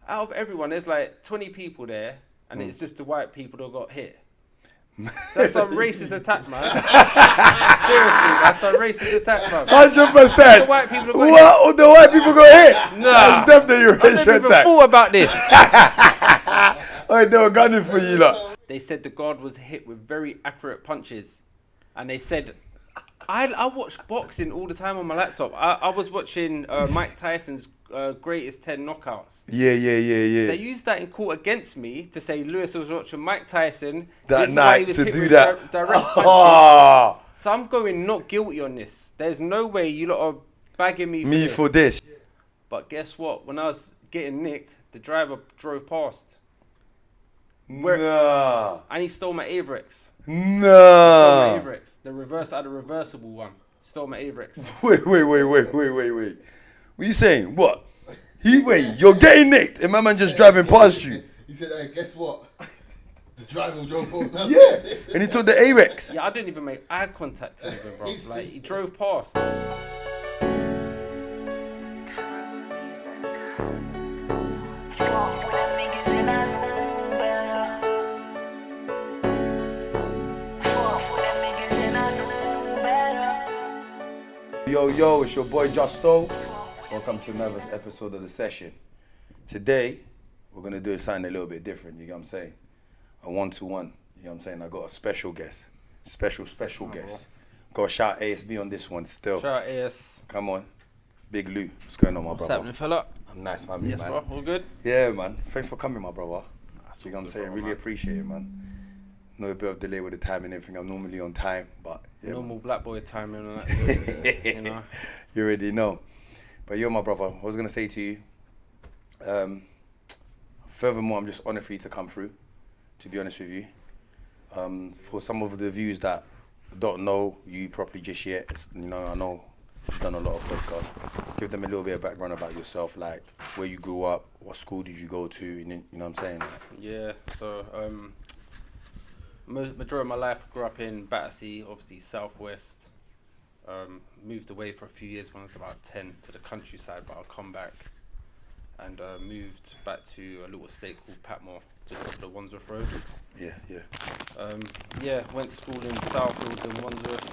out of everyone, there's like 20 people there, and it's just the white people that got hit. That's some racist attack, man. Seriously, that's some racist attack, man. 100%. The white people got what? The white people got hit? Nah. That's definitely a I racial never even attack. thought about this. Oh, they were gunning for you, lot. They said the guard was hit with very accurate punches, and they said, I watch boxing all the time on my laptop. I was watching Mike Tyson's greatest 10 knockouts. Yeah. They used that in court against me to say Lewis was watching Mike Tyson That this is why he night was to hit do with that. direct punches. Oh, So I'm going not guilty on this. There's no way you lot are bagging me for this. But guess what? When I was getting nicked, the driver drove past. Nah. And he stole my Averex. Stole my Nah. Averex. The reverse, I had a reversible one. Stole my Averex. Wait. What are you saying? What? You're getting nicked and my man just driving past you. He said, hey, guess what? The driver drove home. Yeah. And he took the Arex. Yeah, I didn't even make eye contact with him, bro. Like, he drove past. Yo, it's your boy Justo. Welcome to another episode of The Session. Today, we're going to do something a little bit different, you get what I'm saying? A one-to-one, you know what I'm saying? I got a special guest. Special guest. Got to shout ASB on this one still. Shout out AS. Come on. Big Lou. What's going on, my What's brother? happening, fella? I'm nice, family, Yes, man. bro. All good? Yeah, man. Thanks for coming, my brother. That's You know what I'm all saying? good, Really man. appreciate it, man. No bit of delay with the time and everything. I'm normally on time, but yeah, Normal black boy timing and that. You know. you already know. But you're my brother. I was going to say to you, furthermore, I'm just honoured for you to come through, to be honest with you. For some of the views that don't know you properly just yet, I know you've done a lot of podcasts. Give them a little bit of background about yourself, like where you grew up, what school did you go to, you know what I'm saying? Like, Yeah, so majority of my life I grew up in Battersea, obviously southwest. Moved away for a few years when I was about 10 to the countryside, but I'll come back and moved back to a little estate called Patmore, just off the Wandsworth Road. yeah. Went to school in Southfields and Wandsworth.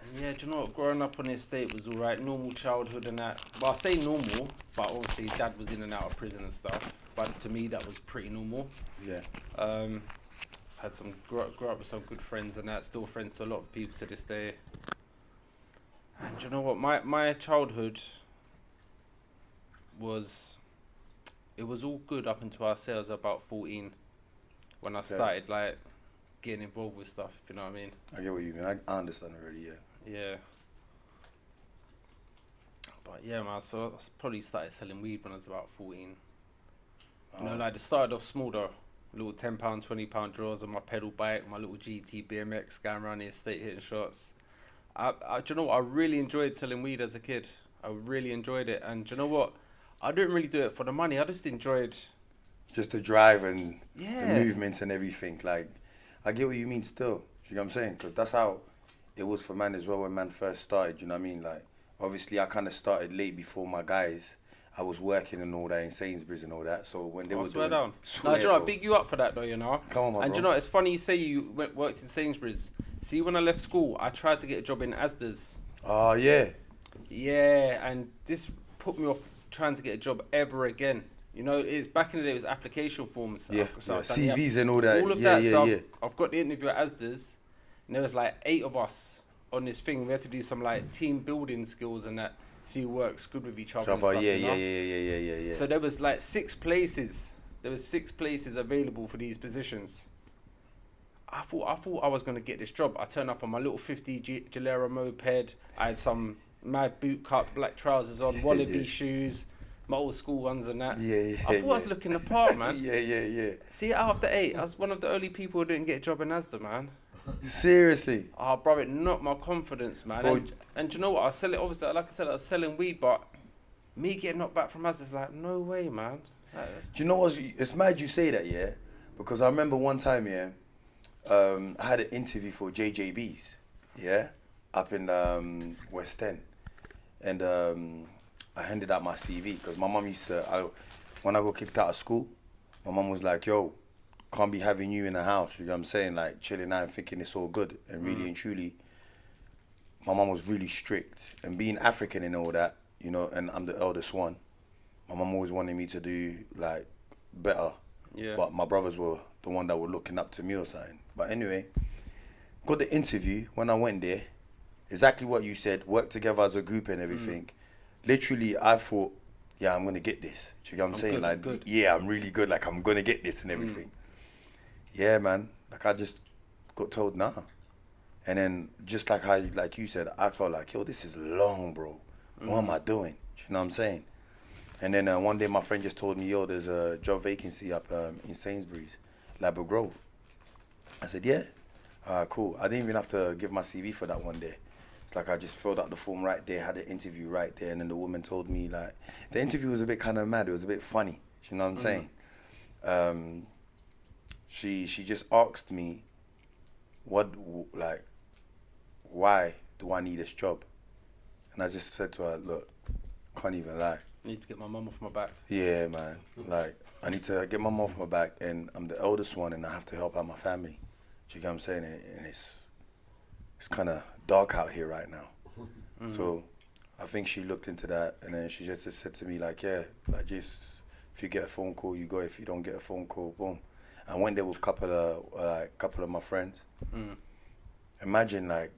And yeah, do you know what? Growing up on the estate was alright, normal childhood and that. Well, I say normal, but obviously dad was in and out of prison and stuff. But to me, that was pretty normal. Yeah. Had grew up with some good friends and that. Still friends to a lot of people to this day. And do you know what? My childhood was all good up until I say I was about 14, when I started like getting involved with stuff. If you know what I mean. I get what you mean. I understand already, yeah. Yeah. But yeah, man. So I probably started selling weed when I was about 14. You know, like, it started off small though. Little £10, £20 draws on my pedal bike, my little GT BMX, going around the estate hitting shots. Do you know what? I really enjoyed selling weed as a kid. I really enjoyed it. And do you know what? I didn't really do it for the money. I just enjoyed... Just the drive and Yeah. the movements and everything. Like, I get what you mean still. You know what I'm saying? Because that's how it was for man as well when man first started. You know what I mean? Like, obviously, I kind of started late before my guys. I was working and all that in Sainsbury's and all that. So when they were swear doing... down. Swear, No, do you know, I bro. big you up for that though, you know. Come on, my And bro. do you know, it's funny you say you worked in Sainsbury's. See, when I left school, I tried to get a job in Asda's. Oh, yeah. Yeah, and this put me off trying to get a job ever again. You know, it's back in the day, it was application forms. Yeah, So I've done CVs and all that. All of yeah, that. yeah, So yeah. I've got the interview at Asda's, and there was like 8 of us on this thing. We had to do some like team building skills and that. See who works good with each other. And stuff, Yeah. you know? So there was like 6 places. There was 6 places available for these positions. I thought I was gonna get this job. I turned up on my little 50 Gilera moped. I had some mad boot cut black trousers on, wallaby shoes, my old school ones and that. I thought I was looking the part, man. Yeah. See, out of the 8, I was one of the early people who didn't get a job in Asda, man. Seriously. Oh, bro, it knocked my confidence, man. Bro, And do you know what? I sell it, obviously, like I said, I was selling weed, but me getting knocked back from Asda's like, no way, man. do you know what? It's mad you say that, yeah? Because I remember one time, yeah, I had an interview for JJB's, yeah, up in West End. And I handed out my CV because my mum used to. When I got kicked out of school, my mum was like, "Yo, can't be having you in the house." You know what I'm saying? Like chilling out and thinking it's all good. And really and truly, my mum was really strict. And being African and all that, you know, and I'm the eldest one. My mum always wanted me to do like better. Yeah. But my brothers were the one that were looking up to me or something. But anyway, got the interview. When I went there, exactly what you said, work together as a group and everything. Literally, I thought, yeah, I'm going to get this. Do you get what I'm saying? good, like, I'm good. yeah, I'm really good. Like, I'm going to get this and everything. Yeah, man. Like, I just got told, nah. And then, just like how, like you said, I felt like, yo, this is long, bro. What am I doing? Do you know what I'm saying? And then one day my friend just told me, yo, there's a job vacancy up in Sainsbury's, Labrador Grove. I said, yeah. Cool. I didn't even have to give my CV for that one day. It's like I just filled out the form right there, had an interview right there, and then the woman told me, like, the interview was a bit kind of mad. It was a bit funny. You know what I'm saying? She just asked me, why do I need this job? And I just said to her, look, can't even lie. I need to get my mum off my back. Yeah, man. Like, I need to get my mum off my back, and I'm the eldest one, and I have to help out my family. Do you get what I'm saying? And it's kind of dark out here right now. So I think she looked into that, and then she just said to me, like, yeah, like, just, if you get a phone call, you go. If you don't get a phone call, boom. I went there with a couple of my friends. Imagine, like,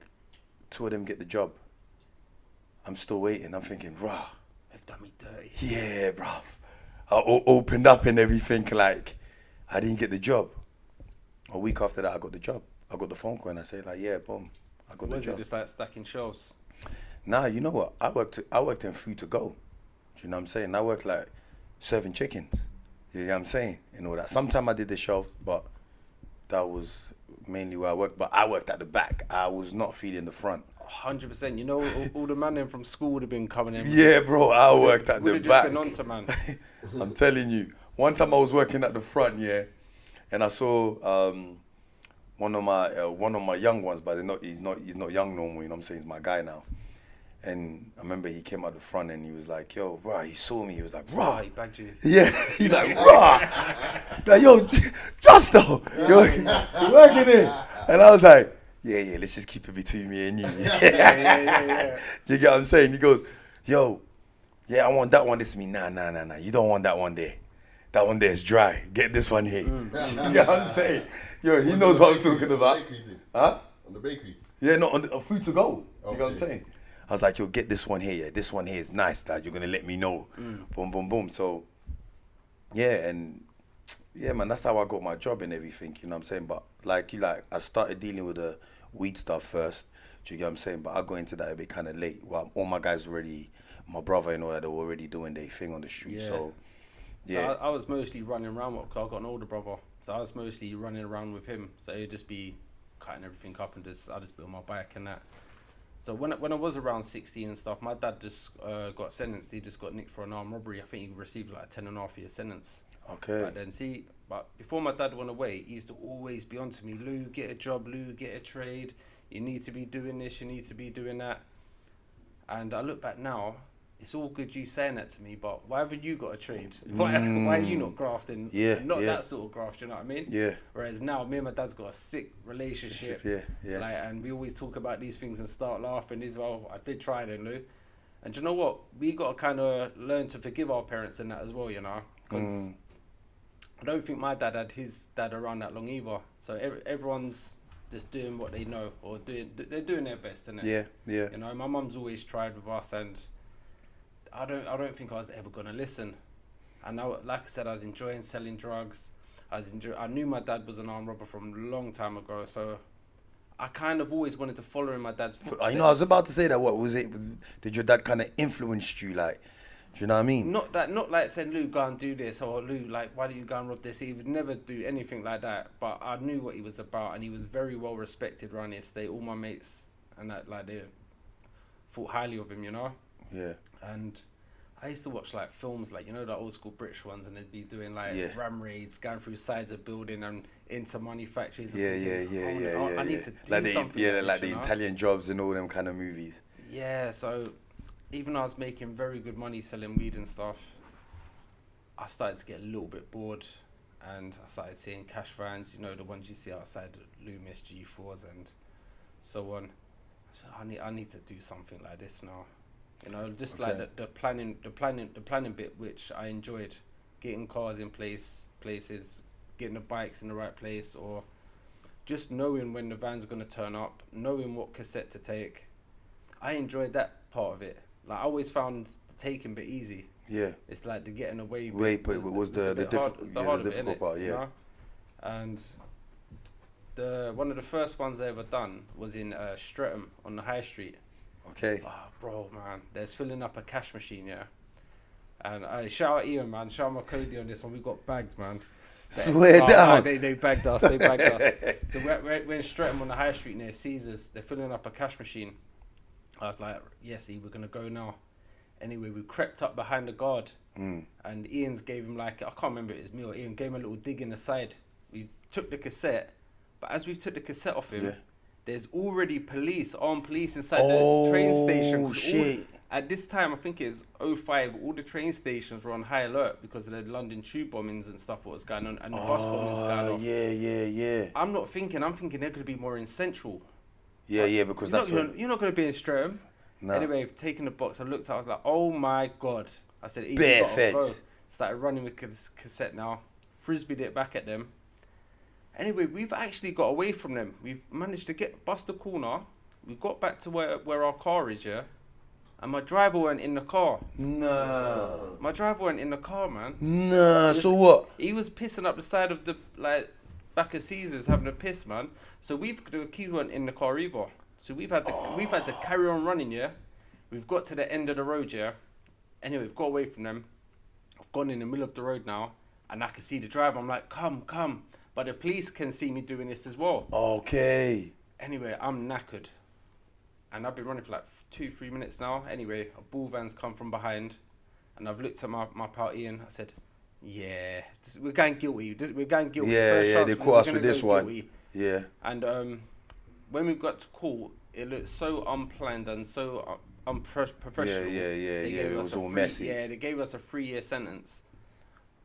2 of them get the job. I'm still waiting. I'm thinking, rah. They've done me dirty. Yeah, bruv. I opened up and everything, like, I didn't get the job. A week after that, I got the job. I got the phone call and I said, like, yeah, boom, I got the job. Was it just like stacking shelves? Nah, you know what? I worked in food to go. Do you know what I'm saying? I worked like serving chickens. You know what I'm saying? And all that. Sometimes I did the shelves, but that was mainly where I worked. But I worked at the back. I was not feeding the front. 100%. You know, all the man in from school would have been coming in. Yeah, bro, I worked at the Would have back. just been on to man. I'm telling you. One time I was working at the front, yeah, and I saw one of my young ones, but he's not young no more. You know what I'm saying? He's my guy now. And I remember he came out the front and he was like, yo, rah, he saw me. He was like, rah. He bagged you. Yeah, he's like, rah. Like, yo, Justo, you're working here. And I was like, yeah, let's just keep it between me and you. Yeah. Do you get what I'm saying? He goes, yo, yeah, I want that one. This is me. Nah. You don't want that one there. That one there is dry. Get this one here. You get what I'm saying? Yo, he knows what I'm talking about. Huh? On the bakery? Yeah, no, on food to go. You Okay. get what I'm saying? I was like, yo, get this one here. Yeah, this one here is nice. That you're gonna let me know. Boom, boom, boom. So, yeah, man, that's how I got my job and everything. You know what I'm saying? But I started dealing with the weed stuff first. Do you get what I'm saying? But I got into that a bit kind of late. Well, all my guys already, my brother and all that, they were already doing their thing on the street. Yeah. So, yeah. So I was mostly running around because I got an older brother. So I was mostly running around with him. So it'd just be cutting everything up and I just built my bike and that. So when I was around 16 and stuff, my dad just got sentenced. He just got nicked for an armed robbery. I think he received like a 10.5-year sentence. Okay. But before my dad went away, he used to always be on to me, Lou, get a job, Lou, get a trade. You need to be doing this, you need to be doing that. And I look back now, it's all good you saying that to me, but why haven't you got a trade? Why are you not grafting? Yeah, That sort of graft, you know what I mean? Yeah. Whereas now, me and my dad's got a sick relationship. Yeah. Like, and we always talk about these things and start laughing as well. I did try then, Lou. And do you know what? We got to kind of learn to forgive our parents in that as well, you know? Because I don't think my dad had his dad around that long either. So everyone's just doing what they know or they're doing their best, innit? Yeah. You know, my mum's always tried with us, and I don't think I was ever gonna listen. And now, like I said, I was enjoying selling drugs. I knew my dad was an armed robber from a long time ago, so I kind of always wanted to follow in my dad's footsteps. You know, I was about to say that. What was it? Did your dad kind of influence you, like? Do you know what I mean? Not like saying, Lou, go and do this, or Lou, like, why don't you go and rob this? He would never do anything like that. But I knew what he was about, and he was very well respected around the estate. All my mates and that, like, they thought highly of him, you know. Yeah. And I used to watch like films, like, you know, the old school British ones, and they'd be doing like ram raids, going through sides of building and into money factories. And I need to do something. Like the Italian Jobs and all them kind of movies. Yeah, so even though I was making very good money selling weed and stuff, I started to get a little bit bored, and I started seeing cash vans, you know, the ones you see outside Loomis, G4s and so on. So I need to do something like this now, you know, just Okay. like the planning bit, which I enjoyed, getting cars in places, getting the bikes in the right place, or just knowing when the van's gonna turn up, knowing what cassette to take. I enjoyed that part of it. Like I always found the taking bit easy. Yeah. It's like the getting away. Wait, but was the harder bit, difficult innit? part? Yeah. You know? And one of the first ones I ever done was in Streatham on the High Street. Okay. Oh, bro, man, there's filling up a cash machine, yeah. And I shout out Ian, man, shout out my Cody on this one. We got bagged, man. Swear down. They bagged us. They bagged us. So we're in Streatham on the High Street near Caesars. They're filling up a cash machine. I was like, yes, we're gonna go now. Anyway, we crept up behind the guard, and Ian's gave him like, I can't remember if it was me or Ian, gave him a little dig in the side. We took the cassette, but as we took the cassette off him, there's already armed police inside the train station. Oh shit! At this time, I think it's 05, all the train stations were on high alert because of the London tube bombings and stuff what was going on, and the bus bombings going on. Yeah. I'm thinking they're going to be more in Central. Yeah, because that's you're not going to be in Streatham. No. Anyway, I've taken the box, I looked at it, I was like, oh my God. I said, Bare gotta go. feds. Started running with cassette now, frisbeed it back at them. Anyway, we've actually got away from them. We've managed to bust the corner. We got back to where our car is, yeah? And my driver weren't in the car. No. My driver weren't in the car, man. No. So what? He was pissing up the side of the back of Caesars, having a piss, man. So the keys weren't in the car either. So we've had to carry on running, yeah. We've got to the end of the road, yeah. Anyway, we've got away from them. I've gone in the middle of the road now, and I can see the driver. I'm like, come. But the police can see me doing this as well. Okay. Anyway, I'm knackered. And I've been running for like 2-3 minutes now. Anyway, a bull van's come from behind. And I've looked at my pal Ian. I said, yeah, we're going guilty. We're going guilty. Yeah, they caught us with this one. Guilty. Yeah. And when we got to court, it looked so unplanned and so unprofessional. Yeah. It was all messy. Yeah, they gave us a 3-year sentence.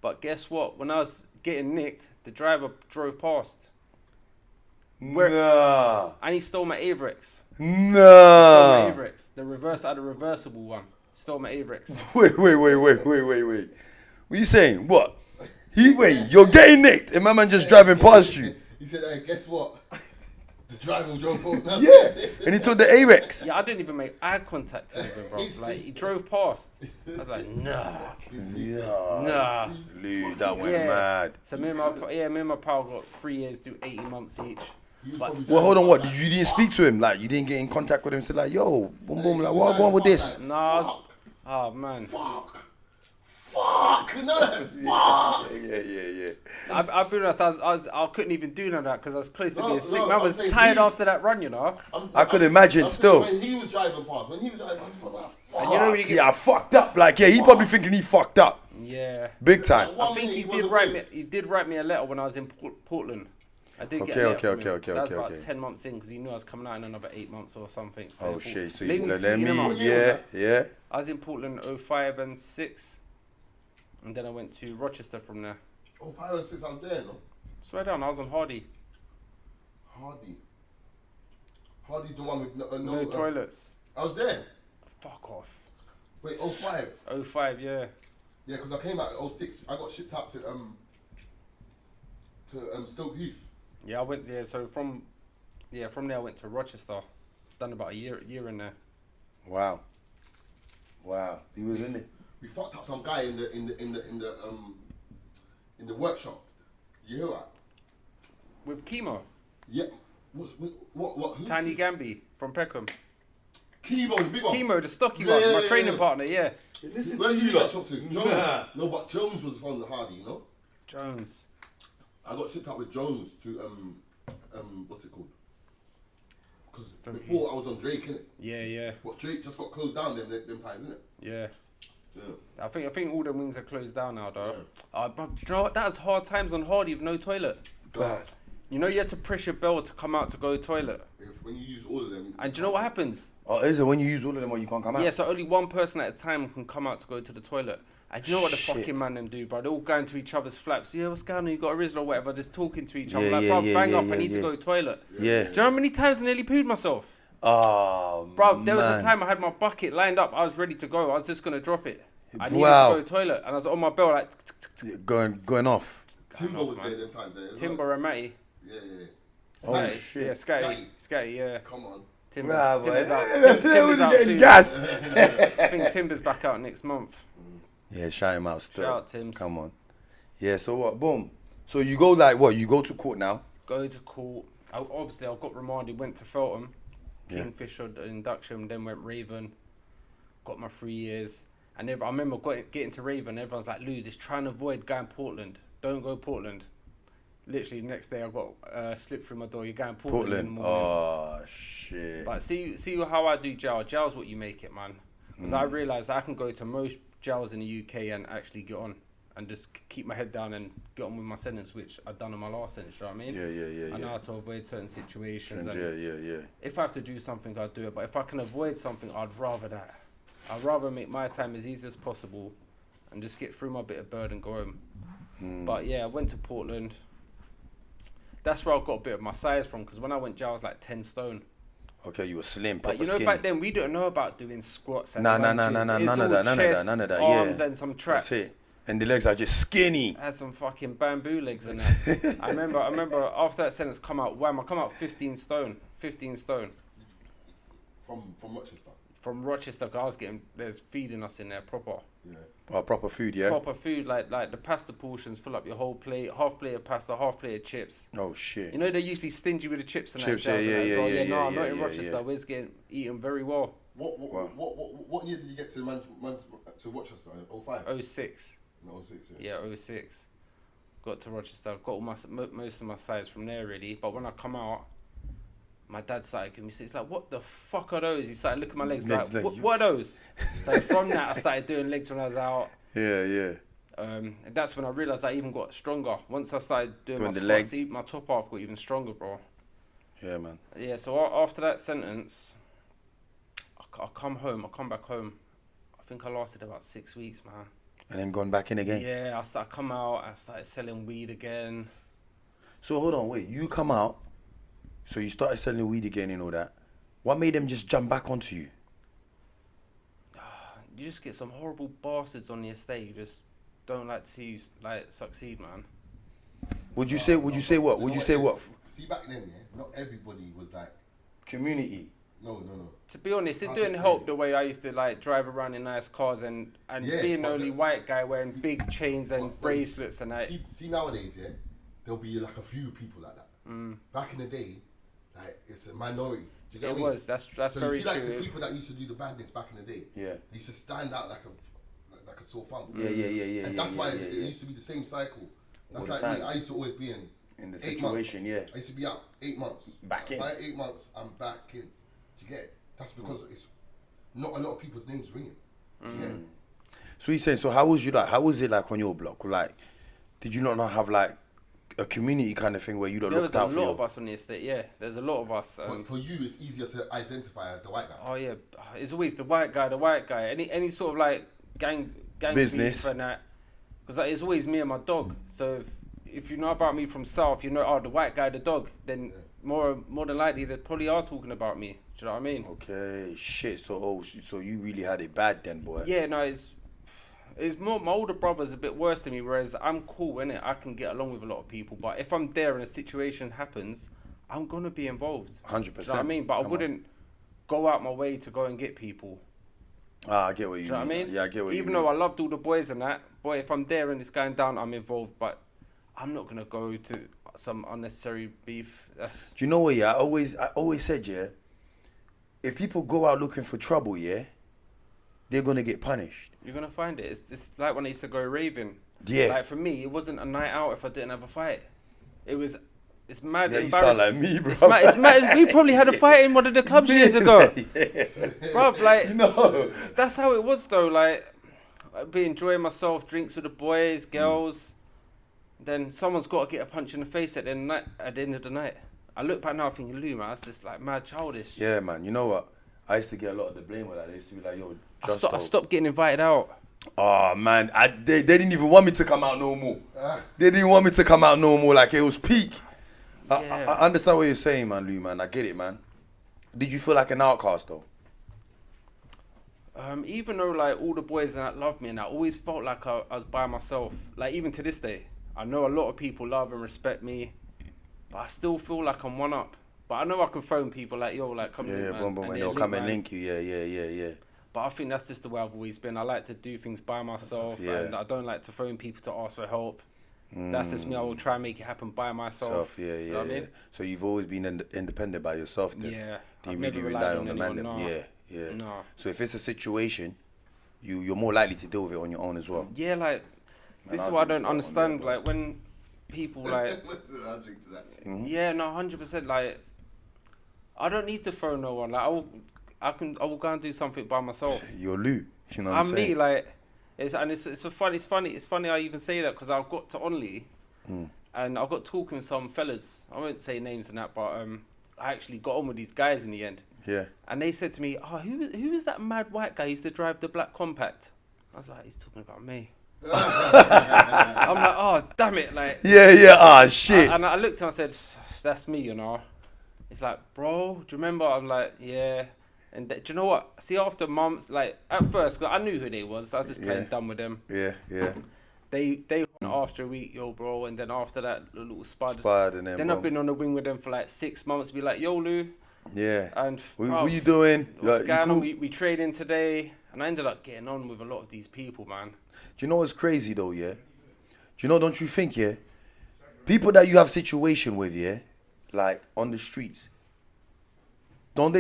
But guess what? When I was getting nicked, the driver drove past. Nah. And he stole my Averix. Nah. Stole my Averix. I had a reversible one. Stole my Averix. Wait. What are you saying? What? You're getting nicked. And my man just driving past you. He said, hey, guess what? The driver drove home. Yeah. And he took the Arex. Yeah, I didn't even make eye contact with him, bro. Like, he drove past. I was like, nah. Dude, that went mad. So me and my pal got 3 years, do 18 months each. But Well, hold on, what? You didn't speak to him? Like, you didn't get in contact with him? Said like, yo, boom, like, what going with this? oh man. Fuck. No. Fuck. Yeah. I've been honest, I couldn't even do none of that because I was close to being sick. Man, I I'm was saying tired he- after that run, you know. I could imagine still. When he was driving past, I was like, fuck. And you know when you get, Yeah, I fucked up. Like, yeah, he probably thinking he fucked up. yeah. Big time. I think he did write me a letter when I was in Portland. I did get a letter from him. That was about 10 months in because he knew I was coming out in another 8 months or something. So Oh, shit. So let you me let me, sweeten him up. yeah. I was in Portland 05 and 6. And then I went to Rochester from there. Oh, 5 and 6, I was there, no? Swear down, I was on Hardy. Hardy's the one with No toilets. I was there. Fuck off. Wait, 05. 05, yeah. Yeah, because I came out at 06. I got shipped out to Stoke Heath. Yeah, I went there. So from there I went to Rochester. Done about a year in there. Wow. He was in it. We fucked up some guy in the workshop. You hear that? With Chemo. Yeah. What? Who? Tiny Gamby from Peckham. Chemo, the big one. Chemo, the stocky Yeah, one. yeah, My yeah, training yeah. partner, yeah. Listen Where you got shop to? Jones. Nah. No, but Jones was from the Hardy, you know. Jones. I got shipped out with Jones to what's it called? Because Stoke before I was on Drake, innit? Yeah. But Drake just got closed down them times, innit? Yeah. Yeah. I think all the wings are closed down now, though. But do you know what? That was hard times on Hardy with no toilet. Bad. You know you had to press your bell to come out to go to the toilet. When you use all of them. And do you know what happens? Oh, is it when you use all of them or you can't come out? Yeah, so only one person at a time can come out to go to the toilet. And do you know what the Shit. fucking man them do, bro? They're all going to each other's flaps. Yeah, what's going on? You got a Rizzle or whatever, just talking to each other. Yeah, Like, yeah, bro, yeah, bang yeah, up, yeah, I need to yeah. go to the toilet. Yeah. Do you know how many times I nearly pooed myself? Oh, Bro, there was a man. time I had my bucket lined up. I was ready to go. I was just going to drop it. I needed Wow. to go to the toilet. And I was on my bell like... Going off. Timber was there them times there. Timber and Matty. Yeah. Oh, Scatty. shit. Yeah, Scatty, yeah. Come on. Timber's, Wow, Timber's boy. out. They was Timber's out getting soon. gassed. I think Timber's back out next month. Yeah, shout him out still. Shout out Timbs. Come on. Yeah, so what? Boom. So you go like what? You go to court now? Go to court. Obviously, I got remanded, went to Feltham. Yeah. Kingfisher induction, then went Raven. Got my 3 years. And I remember getting to Raven, everyone's like, Lou, just try and avoid going Portland. Don't go Portland. Literally, the next day I got slipped through my door. You're going Portland in the morning. Oh, shit. But see how I do jail. Jail's what you make it, man. Because I realised I can go to most jails in the UK and actually get on. And just keep my head down and get on with my sentence, which I've done on my last sentence, you know what I mean? Yeah. I know how to avoid certain situations. and Yeah. If I have to do something, I'll do it. But if I can avoid something, I'd rather that. I'd rather make my time as easy as possible and just get through my bit of bird and go home. But yeah, I went to Portland. That's where I got a bit of my size from, because when I went jail, I was like 10 stone. Okay, you were slim, But proper you know, skinny. back then, we didn't know about doing squats and Nah, lunges. none of It's all that, chest, yeah. arms and some traps. That's it. And the legs are just skinny. I had some fucking bamboo legs in that. I remember after that sentence come out, wham, I come out 15 stone. 15 stone. From Rochester. From Rochester, 'cause I was getting, there's feeding us in there proper. Yeah. Oh, proper food, yeah? Proper food, like the pasta portions, fill up your whole plate, half plate of pasta, half plate of chips. Oh, shit. You know, they're usually stingy with the chips and Chips, that. jazz and yeah, that as well. yeah, no, yeah, not in yeah, Rochester. yeah. We're just getting eaten very well. What year did you get to to Rochester? 05? 06. No, 06. Yeah, 06. Got to Rochester. I've got all most of my size from there, really. But when I come out, my dad started giving me, it's like, what the fuck are those? He started looking at my legs like, what are those? So from that, I started doing legs when I was out. Yeah. And that's when I realised I even got stronger. Once I started doing my the squats, legs. my top half got even stronger, bro. Yeah, man. Yeah, so after that sentence, I come back home. I think I lasted about 6 weeks, man. And then gone back in again? Yeah, I come out, I started selling weed again. So hold on, wait. You come out, so you started selling weed again and all that. What made them just jump back onto you? You just get some horrible bastards on the estate who just don't like to see you succeed, man. Would you say what? See, back then, yeah, not everybody was like... Community. No. To be honest, it didn't help the way I used to like drive around in nice cars and Yeah, being the but only white guy wearing big chains and but bracelets and that. See nowadays, yeah, there'll be like a few people like that. Back in the day, like it's a minority. Do you get It what I mean? was. That's So very you see, like true. the people that used to do the badness back in the day, Yeah. they used to stand out like a sore thumb. Yeah. And that's why yeah. it used to be the same cycle. That's All the like me. time. I used to always be in In the 8 situation, months. yeah. I used to be out 8 months. Back in. By 8 months, I'm back in. Do you get it? That's because it's not a lot of people's names ringing. Do you get it? So he's saying, so how was it like on your block? Like, did you not have like a community kind of thing where you don't There look was a out for lot your... of us on the estate, yeah. There's a lot of us. But for you, it's easier to identify as the white guy. Oh yeah, it's always the white guy. Any sort of like gang Business. beef and that, because like, it's always me and my dog. So if you know about me from South, you know, the white guy, the dog. Then more than likely they probably are talking about me. Do you know what I mean? Okay, shit. So you really had it bad then, boy. Yeah, no, it's more, my older brother's a bit worse than me, whereas I'm cool, innit? I can get along with a lot of people, but if I'm there and a situation happens, I'm gonna be involved. 100%. Do you know what I mean? But I wouldn't go out my way to go and get people. I get what you Do you know mean. what I mean? Yeah, I get what you mean. Even though I loved all the boys and that, boy, if I'm there and it's going down, I'm involved, but I'm not gonna go to some unnecessary beef. That's... Do you know what, yeah? I always said, yeah, if people go out looking for trouble, yeah, they're gonna get punished. You're gonna find it. It's like when I used to go raving. Yeah. Like for me, it wasn't a night out if I didn't have a fight. It's mad. Yeah, you sound like me, bro. It's mad. We probably had a fight in one of the clubs years ago. Bruv, like, No. that's how it was though. Like, I'd be enjoying myself, drinks with the boys, girls. then someone's got to get a punch in the face at the end of the night. I look back now thinking, Lou, man, that's just like mad childish. Yeah, man. You know what? I used to get a lot of the blame with that. They used to be like, yo, I stopped getting invited out. Oh, man. They didn't even want me to come out no more. They didn't want me to come out no more. Like, it was peak. Yeah. I understand what you're saying, man, Lou, man. I get it, man. Did you feel like an outcast, though? Even though like all the boys that loved me and I always felt like I was by myself. Like even to this day, I know a lot of people love and respect me, but I still feel like I'm one up. But I know I can phone people like, yo, like come Yeah, man, and they'll come and link you. Yeah. But I think that's just the way I've always been. I like to do things by myself, and I don't like to phone people to ask for help. That's just me. I will try and make it happen by myself. Yeah. You know what I mean? So you've always been independent by yourself then? Yeah. Do you I've really never rely relied on the anyone, man? no. Yeah. No. So if it's a situation, you're more likely to deal with it on your own as well. Yeah, like, this I'll is what I drink don't to that one understand. there, Like, when people, like... I'll drink to that. Mm-hmm. Yeah, no, 100%. Like, I don't need to phone no one. Like, I will go and do something by myself. You're Lou. You know what I'm I'm saying? me, like... It's funny how you even say that, because I've got to Only, and I got talking with some fellas. I won't say names and that, but I actually got on with these guys in the end. Yeah. And they said to me, "Oh, who is that mad white guy who used to drive the black compact?" I was like, "He's talking about me." I'm like, "Oh, damn it!" Like, Yeah. Ah, shit. and I looked and I said, "That's me, you know." It's like, "Bro, do you remember?" I'm like, "Yeah." And do you know what? See, after months, like at first, 'cause I knew who they was. I was just playing dumb with them. Yeah. They after a week, yo, bro, and then after that, the little spud. And then Then bro. I've been on the wing with them for like 6 months. Be like, "Yo, Lou." Yeah. And What you doing? what's You going cool? on? We trading today, and I ended up getting on with a lot of these people, man. Do you know what's crazy though, yeah? Don't you think, yeah? People that you have situation with, yeah? Like on the streets. Can't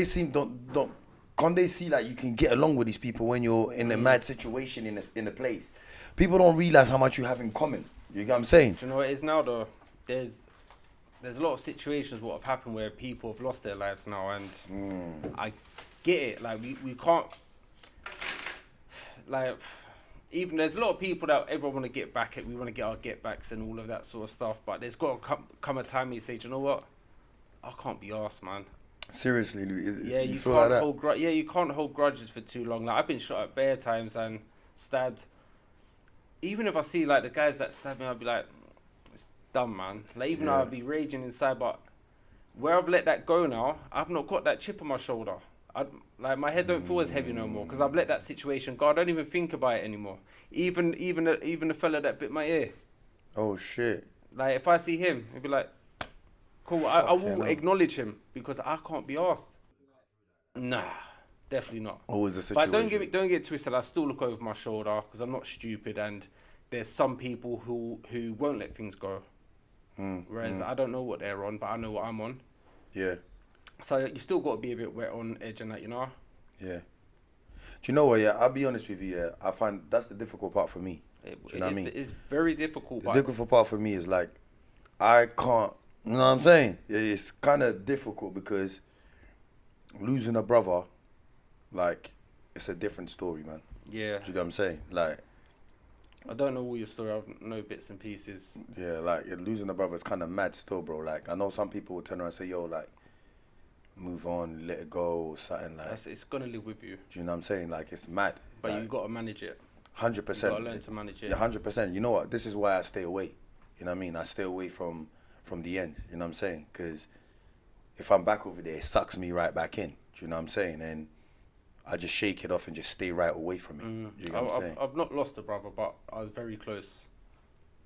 they see like you can get along with these people when you're in a mad situation in a place? People don't realize how much you have in common. You get what I'm saying? Do you know what it is now though? There's a lot of situations what have happened where people have lost their lives now, and I get it. Like we can't, like, even there's a lot of people that everyone want to get back at. We want to get our get backs and all of that sort of stuff. But there's got to come a time where you say, "Do you know what? I can't be arsed, man." Seriously, Lou, Yeah, you you feel can't like that? you can't hold grudges for too long. Like I've been shot at bare times and stabbed. Even if I see like the guys that stab me, I'll be like, it's dumb, man. Like even though I'll be raging inside, but where I've let that go now, I've not got that chip on my shoulder. Like my head don't feel as heavy no more because I've let that situation go. I don't even think about it anymore. Even the fella that bit my ear. Oh shit. Like if I see him, it'd be like, cool. I Fucking will hell. acknowledge him because I can't be asked. Nah, definitely not. Always a situation. But don't get twisted. I still look over my shoulder because I'm not stupid, and there's some people who won't let things go. Whereas I don't know what they're on, but I know what I'm on. Yeah. So you still got to be a bit wet on edge and that, you know. Yeah. Do you know what? Yeah, I'll be honest with you. Yeah, I find that's the difficult part for me. Do you know what I mean? It's very difficult. The But difficult part for me is like, I can't. You know what I'm saying? It's kind of difficult because losing a brother, like, it's a different story, man. yeah, Do you get what I'm saying? Like, I don't know all your story. I know bits and pieces. yeah, like losing a brother is kind of mad still, bro. Like, I know some people will turn around and say, "Yo, like, move on, let it go," or something like. It's gonna live with you, Do you know what I'm saying? Like, it's mad. but like, you got to manage it. 100%. You got to learn to manage it. Yeah, 100%. You know what? This is why I stay away. You know what I mean? I stay away from the end. You know what I'm saying? Because if I'm back over there, it sucks me right back in. Do you know what I'm saying? And I just shake it off and just stay right away from it. You know what I'm saying? I've not lost a brother, but I was very close.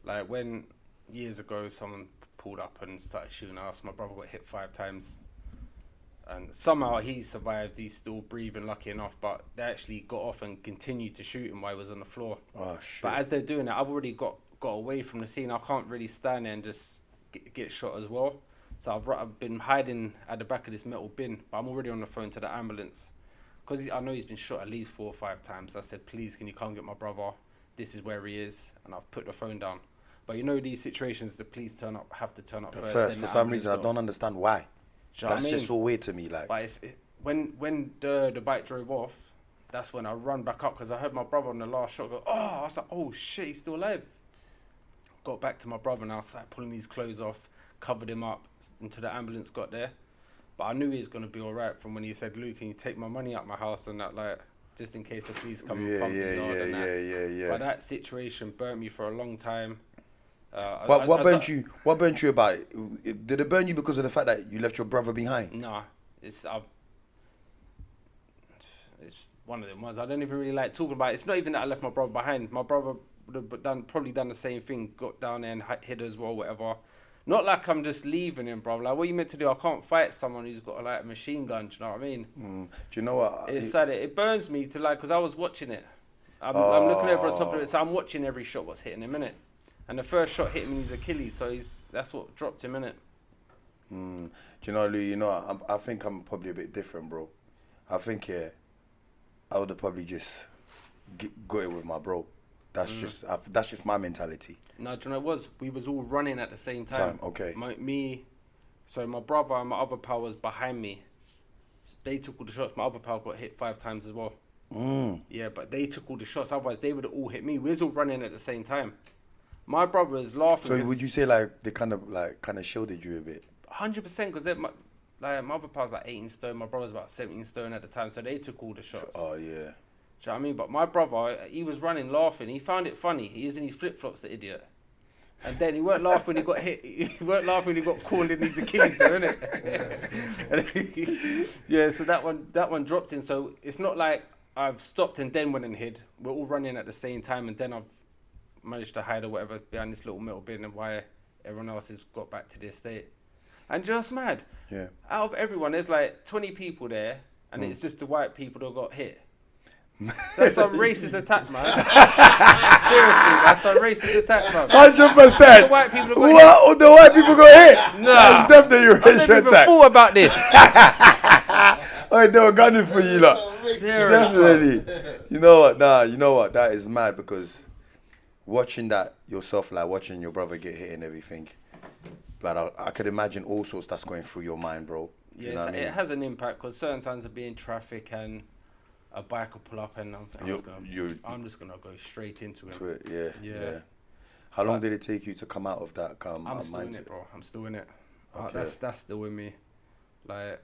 Like when years ago someone pulled up and started shooting us, my brother got hit 5 times. And somehow he survived, he's still breathing, lucky enough, but they actually got off and continued to shoot him while he was on the floor. Oh, shit. But as they're doing it, I've already got away from the scene. I can't really stand there and just get shot as well. So I've been hiding at the back of this metal bin, but I'm already on the phone to the ambulance. Because I know he's been shot at least 4 or 5 times. I said, please, can you come get my brother? This is where he is. And I've put the phone down. But you know these situations, the police have to turn up first. then For the some reason, I ambulance don't understand why. go. Do you know what I That's just mean? so weird to me. Like, But when the bike drove off, that's when I run back up because I heard my brother on the last shot go, oh, I was like, oh shit, he's still alive. got back to my brother and I started pulling his clothes off, covered him up until the ambulance got there. But I knew he was gonna be alright from when he said, "Luke, can you take my money out my house and that, like, just in case the police come and pump the yard and that." Yeah. But that situation burnt me for a long time. What burnt you? What burnt you about it? Did it burn you because of the fact that you left your brother behind? Nah, it's one of them ones I don't even really like talking about. It's not even that I left my brother behind. My brother would have probably done the same thing, got down there and hid as well, whatever. Not like I'm just leaving him, bro. Like, what are you meant to do? I can't fight someone who's got like a machine gun. Do you know what I mean? Do you know what? It's sad. It burns me to like, because I was watching it. I'm looking over the top of it, so I'm watching every shot what's hitting him, innit? And the first shot hit him in his Achilles, so that's what dropped him, innit? Do you know, Lou? You know, I think I'm probably a bit different, bro. I think I would have probably just got it with my bro. That's just my mentality. No, do you know what it was? We was all running at the same time. Okay. My brother and my other pal was behind me. So they took all the shots. My other pal got hit 5 times as well. Yeah, but they took all the shots. Otherwise, they would have all hit me. We was all running at the same time. My brother was laughing. So would you say like they kind of shielded you a bit? 100%, because my other pal's like 18 stone. My brother's about 17 stone at the time, so they took all the shots. Oh yeah. Do you know what I mean? But my brother, he was running, laughing. He found it funny. He was in his flip-flops, the idiot. And then he weren't laughing when he got hit. He weren't laughing when he got cornered in his Achilles there, innit? Yeah, so that one dropped in. So it's not like I've stopped and then went and hid. We're all running at the same time, and then I've managed to hide or whatever behind this little metal bin, and why everyone else has got back to their state. And just mad. Yeah. Out of everyone, there's like 20 people there, and it's just the white people that got hit. That's some racist attack, man. Seriously, that's some racist attack, man. 100%. The white people got what? The white people got hit? Nah. That's definitely a hit. I racist never even attack. thought about this. Oh, they were gunning for you, lot. Serious, Definitely. You know what? Nah, you know what? That is mad, because watching that yourself, like watching your brother get hit and everything, like I could imagine all sorts that's going through your mind, bro. Yeah, you know what I mean? it has an impact, because certain times I'll be in traffic and a bike will pull up and I'm just gonna go straight into him. Yeah. How long did it take you to come out of that I'm still mindset? in it, bro. I'm still in it. Okay. That's still in me. Like,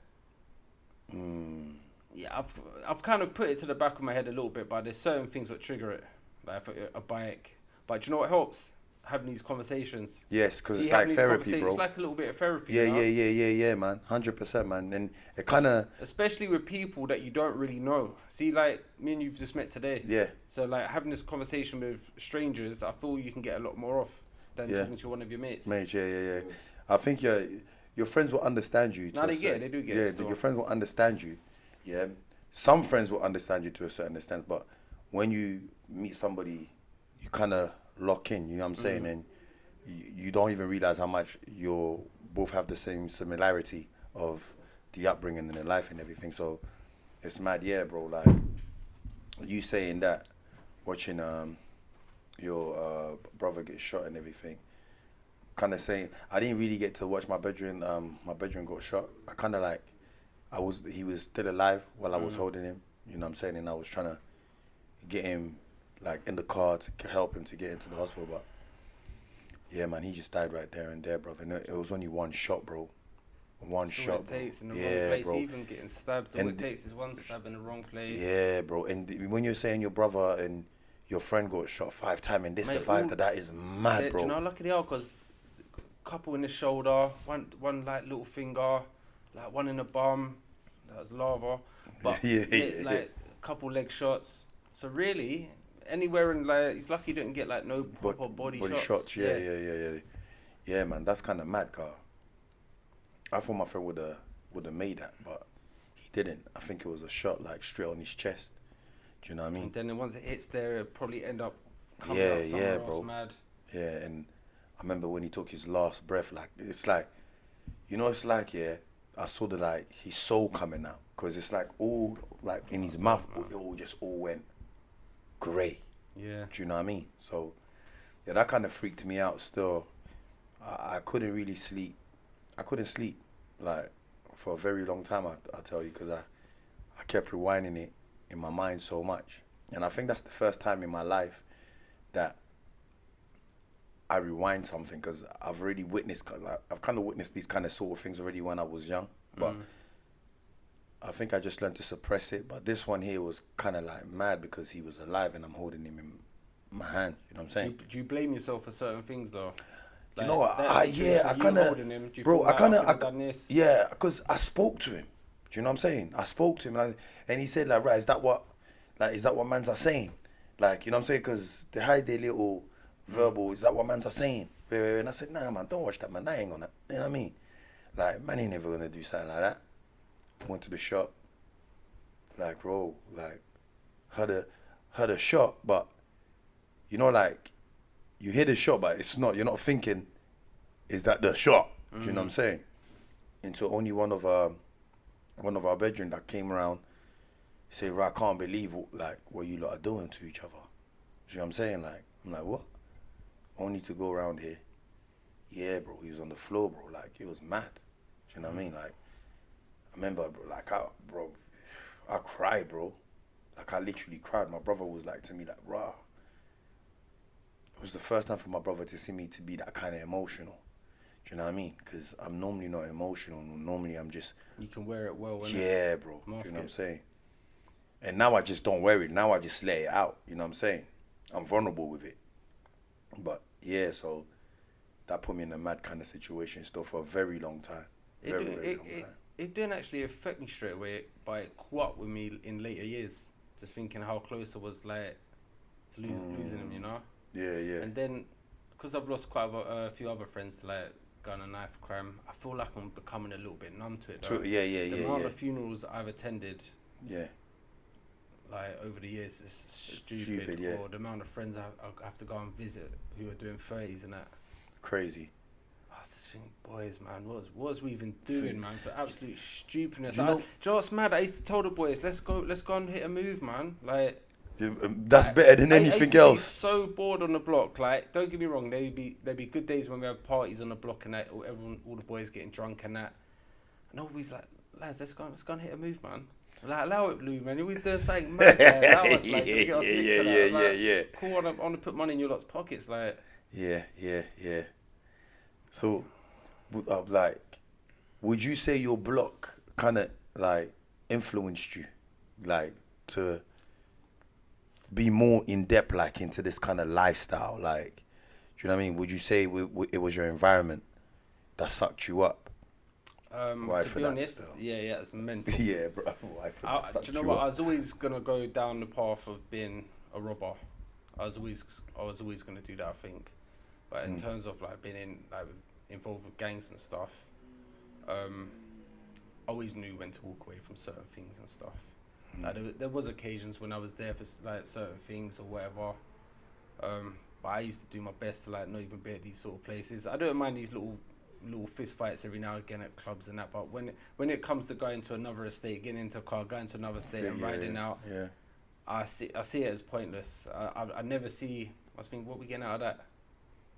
yeah, I've kind of put it to the back of my head a little bit, but there's certain things that trigger it, like a bike. But do you know what helps? Having these conversations. Yes, because it's like therapy, bro. It's like a little bit of therapy. Yeah, man. 100%, man. And it kind of... Especially with people that you don't really know. See, like, me and you've just met today. Yeah. So, like, having this conversation with strangers, I feel you can get a lot more off than talking to one of your mates. Yeah. I think your friends will understand you. No, they do get it. Yeah, your friends will understand you. Yeah. Some friends will understand you to a certain extent, but when you meet somebody, you kind of lock in, you know what I'm saying? And you don't even realize how much you both have the same similarity of the upbringing and the life and everything. So it's mad, yeah, bro. Like you saying that, watching your brother get shot and everything, kind of saying I didn't really get to watch my bedroom. My bedroom got shot. I kind of like he was still alive while I was holding him. You know what I'm saying? And I was trying to get him like in the car to help him to get into the hospital, but yeah, man, he just died right there and there, bro. And it was only one shot, bro. One shot. What it takes in the wrong place, bro. Even getting stabbed. All it takes is one stab in the wrong place. Yeah, bro. And when you're saying your brother and your friend got shot 5 times and they survived, that is mad, bro. Do you know how lucky they are? Because couple in the shoulder, one like little finger, like one in the bum. That was lava. But a couple leg shots. So really, anywhere in like, he's lucky he didn't get like no proper body shots. Yeah, man, that's kind of mad, car. I thought my friend would have made that, but he didn't. I think it was a shot like straight on his chest. Do you know what I mean? And then once it hits there, it'll probably end up coming out somewhere else, bro. mad. Yeah, and I remember when he took his last breath, like it's like, you know, it's like I saw the like his soul coming out, because it's like all like in his mouth, it all went grey. Yeah. Do you know what I mean? So yeah, that kind of freaked me out. Still, I couldn't really sleep. I couldn't sleep like for a very long time. I'll tell you, because I kept rewinding it in my mind so much, and I think that's the first time in my life that I rewind something because I've already witnessed, like, I've kind of witnessed these kind of sort of things already when I was young, but I think I just learned to suppress it. But this one here was kind of like mad because he was alive and I'm holding him in my hand. You know what I'm saying? Do you blame yourself for certain things though? Do you know what? I kind of, bro. Yeah, because I spoke to him. Do you know what I'm saying? I spoke to him and he said like, right, is that what mans are saying? Like, you know what I'm saying? Because they hide their little verbal. Is that what mans are saying? And I said, nah, man, don't watch that, man. That ain't gonna. You know what I mean? Like, man ain't never gonna do something like that. Went to the shop. Like, bro, like, had a shot, but you know, like, you hear the shot, but it's not. You're not thinking, is that the shot? Do you know what I'm saying? Until only one of our brethren that came around, say, I can't believe what you lot are doing to each other. Do you know what I'm saying? Like, I'm like, what? Only to go around here. Yeah, bro, he was on the floor, bro. Like, it was mad. Do you know what I mean? Like, I remember, bro, I cried, bro. Like, I literally cried. My brother was like to me, like, rah. It was the first time for my brother to see me to be that kind of emotional. Do you know what I mean? Because I'm normally not emotional. Normally, I'm just... You can wear it well, yeah, bro. Do you know what I'm saying? And now I just don't wear it. Now I just let it out. You know what I'm saying? I'm vulnerable with it. But, yeah, so that put me in a mad kind of situation still for a very long time. Very long time. It didn't actually affect me straight away, but it caught up with me in later years. Just thinking how close I was, like, to losing him, you know? Yeah, yeah. And then, because I've lost quite a few other friends to, like, gun and knife crime, I feel like I'm becoming a little bit numb to it. Though. The amount of funerals I've attended, like, over the years is stupid. Yeah. Or the amount of friends I have to go and visit who are doing 30s and that. Crazy. I was just thinking, boys, man, what was we even doing, man, for absolute stupidness? You know, do you know what's mad? I used to tell the boys, let's go and hit a move, man. Like, that's better than anything I used to else. be so bored on the block. Like, don't get me wrong, there'd be good days when we have parties on the block and that, all the boys getting drunk and that. And always like, lads, let's go and hit a move, man. Like, allow it, Blue, man. He was doing something mad. Like, that was like, yeah. Cool, I want to put money in your lot's pockets, like. Yeah. So, like, would you say your block kind of like influenced you, like, to be more in depth, like, into this kind of lifestyle? Like, do you know what I mean? Would you say it was your environment that sucked you up? To be honest, yeah, it's mental. Yeah, bro. Do you know what? I was always gonna go down the path of being a robber. I was always gonna do that, I think. But in terms of like being involved with gangs and stuff, I always knew when to walk away from certain things and stuff. Like there was occasions when I was there for like certain things or whatever. But I used to do my best to like not even be at these sort of places. I don't mind these little fist fights every now and again at clubs and that. But when it comes to going to another estate, getting into a car, going to another state and riding out, I see it as pointless. I never see. I was thinking, what are we getting out of that?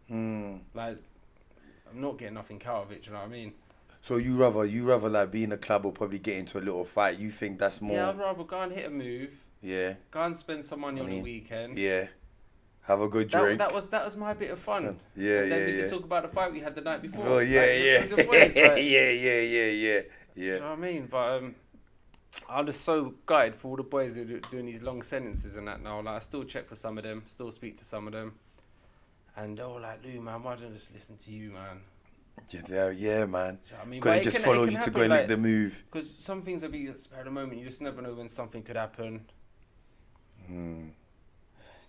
Like, I'm not getting nothing out of it. Do you know what I mean? So you rather like be in a club or probably get into a little fight? You think that's more? Yeah, I'd rather go and hit a move. Yeah. Go and spend some money on the weekend. Yeah. Have a good drink. That was my bit of fun. Yeah, and then we could talk about the fight we had the night before. Oh yeah. Yeah. Yeah. Do you know what I mean? But I'm just so gutted for all the boys who are doing these long sentences and that now. Like, I still check for some of them, still speak to some of them. And they're all like, Lou, man, why don't I just listen to you, man? Yeah, man. Do you know what I mean? Could have just followed you to go and lick the move. Because some things will be at the spur of the moment. You just never know when something could happen.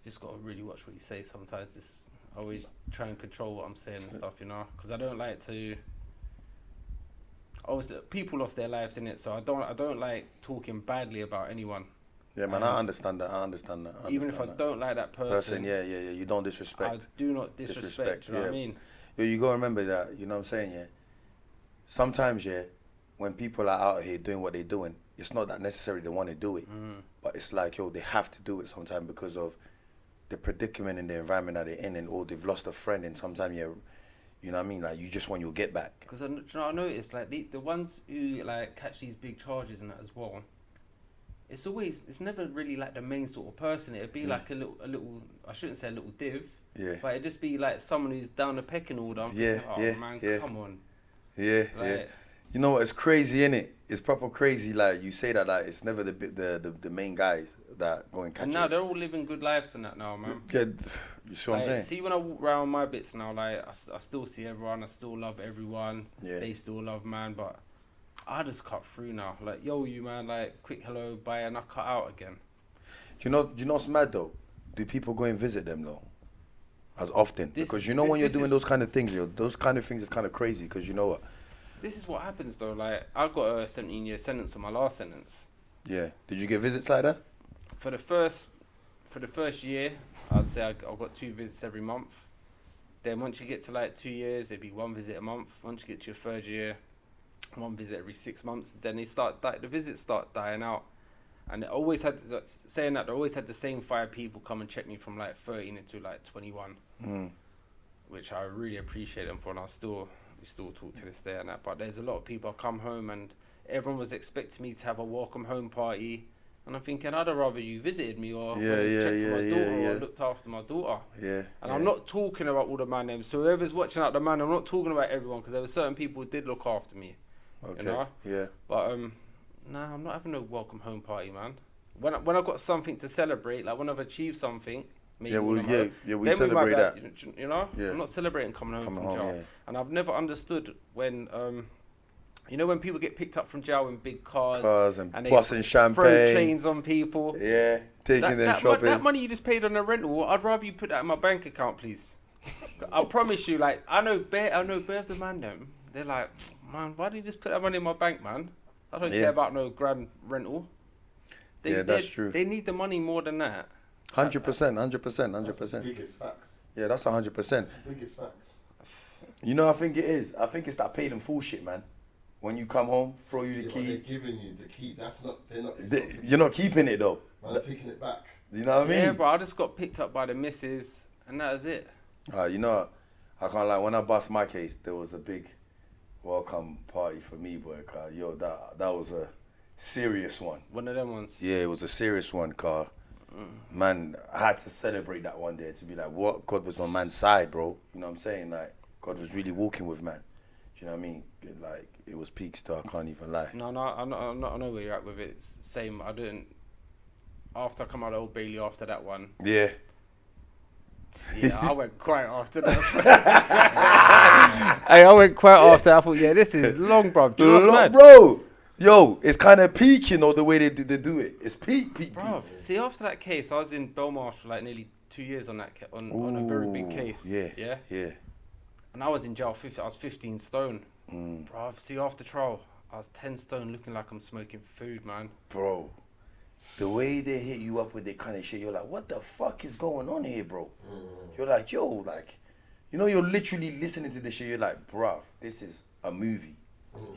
Just got to really watch what you say sometimes. Just always try and control what I'm saying and stuff, you know? Because I don't like to... people lost their lives in it, so I don't like talking badly about anyone. Yeah, man, I understand that. Even if I don't like that person, yeah, you don't disrespect. I do not disrespect. You know what I mean? You got to remember that. You know what I'm saying? Yeah. Sometimes, when people are out here doing what they're doing, it's not that necessarily they want to do it, but it's like, they have to do it sometimes because of the predicament in the environment that they're in, or they've lost a friend, and sometimes you know what I mean? Like, you just want your get back. Because I noticed, like, the ones who like catch these big charges and that as well, it's never really like the main sort of person. It'd be like a little. I shouldn't say a little div. Yeah. But it'd just be like someone who's down the pecking order. I'm Yeah, thinking, man, come on. Yeah, Like, yeah. You know what? It's crazy, innit? It's proper crazy. Like you say that, like it's never the main guys that go and catch And now they're all living good lives and that now, man. Yeah, you see what I'm saying? See, when I walk around my bits now, like I still see everyone. I still love everyone. Yeah. They still love man, but I just cut through now. Like, yo, you man, like quick hello, bye, and I cut out again. Do you know what's mad though? Do people go and visit them though? As often? Because when you're doing those kind of things, those kind of things is kind of crazy. Because you know what? This is what happens though. Like, I got a 17-year sentence on my last sentence. Yeah. Did you get visits like that? For the first year, I'd say I got 2 visits every month. Then once you get to like 2 years, it'd be 1 visit a month. Once you get to your 3rd year, 1 visit every 6 months. Then the visits start dying out. And they always had they always had the same 5 people come and check me from like 13 to like 21, which I really appreciate them for, and we still talk to this day and that. But there's a lot of people I come home and everyone was expecting me to have a welcome home party, and I'm thinking I'd rather you visited me or checked for my daughter or looked after my daughter. Yeah. And I'm not talking about all the man names. So whoever's watching out the man, I'm not talking about everyone, because there were certain people who did look after me. Okay. You know? Yeah. But nah, I'm not having no welcome home party, man. When I've got something to celebrate, like when I've achieved something, maybe we celebrate that. You know, Yeah. I'm not celebrating coming home from jail. Yeah. And I've never understood when, when people get picked up from jail in big cars and they busting champagne, throw chains on people. Yeah, taking them shopping. That money you just paid on the rental, I'd rather you put that in my bank account, please. I promise you, like I know bare of the man them. They're like, man, why do you just put that money in my bank, man? I don't care about no grand rental. That's true. They need the money more than that. 100%. That's the biggest facts. Yeah, that's 100%. That's the biggest facts. You know, I think it is. I think it's that paid in full shit, man. When you come home, throw you the key. They're giving you the key. They're not. You're not keeping it though. They're taking it back. You know what I mean? Yeah, but I just got picked up by the missus, and that was it. You know, I can't lie. When I bust my case, there was a big welcome party for me, boy. Cause that was a serious one. One of them ones. Yeah, it was a serious one, car. Man, I had to celebrate that one day to be like, what? God was on man's side, bro. You know what I'm saying? Like, God was really walking with man. Do you know what I mean? Like, it was peak star, I can't even lie. No, I know where you're at with it. It's same. I didn't. After I come out of Old Bailey after that one. Yeah. Yeah, I went quiet after that. Hey, I went quiet after. I thought, yeah, this is long, bro. Do you know what's mad? Bro, yo, it's kind of peak, you know, the way they do it. It's peak. Bro, see, after that case, I was in Belmarsh for like nearly 2 years on that on a very big case. Yeah. And I was in jail. I was 15 stone. Bro, see, after trial, I was 10 stone, looking like I'm smoking food, man. Bro, the way they hit you up with that kind of shit, you're like, what the fuck is going on here, bro? You're like, yo, like, you know, you're literally listening to this shit. You're like, bruv, this is a movie.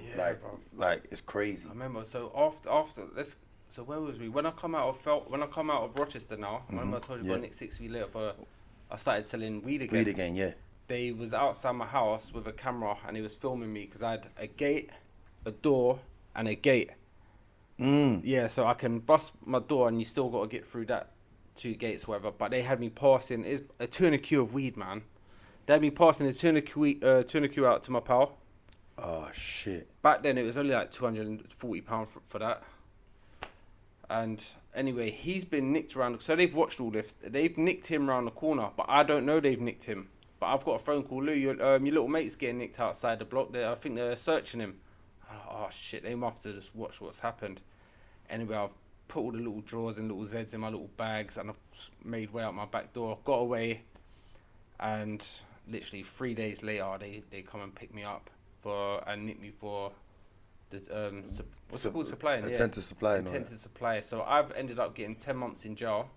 Yeah, like it's crazy. I remember. So after so where was we? When I come out of Rochester now, remember I told you about Nick 6 weeks later I started selling weed again. Yeah. They was outside my house with a camera and he was filming me because I had a gate, a door, and a gate. Yeah, so I can bust my door and you still got to get through that 2 gates, whatever. But they had me passing a tourniquet of weed, man. They had me passing a tourniquet out to my pal. Oh shit. Back then it was only like £240 for that. And anyway, he's been nicked around. So they've watched all this. They've nicked him around the corner, but I don't know they've nicked him. But I've got a phone call. Lou, your little mate's getting nicked outside the block. I think they're searching him. Oh shit, they must have just watched what's happened. Anyway, I've put all the little drawers and little Zeds in my little bags and I've made way out my back door. Got away, and literally 3 days later, they come and pick me up and nick me for the what's it called, supplying? Intent to supply. Intent to supply. So I've ended up getting 10 months in jail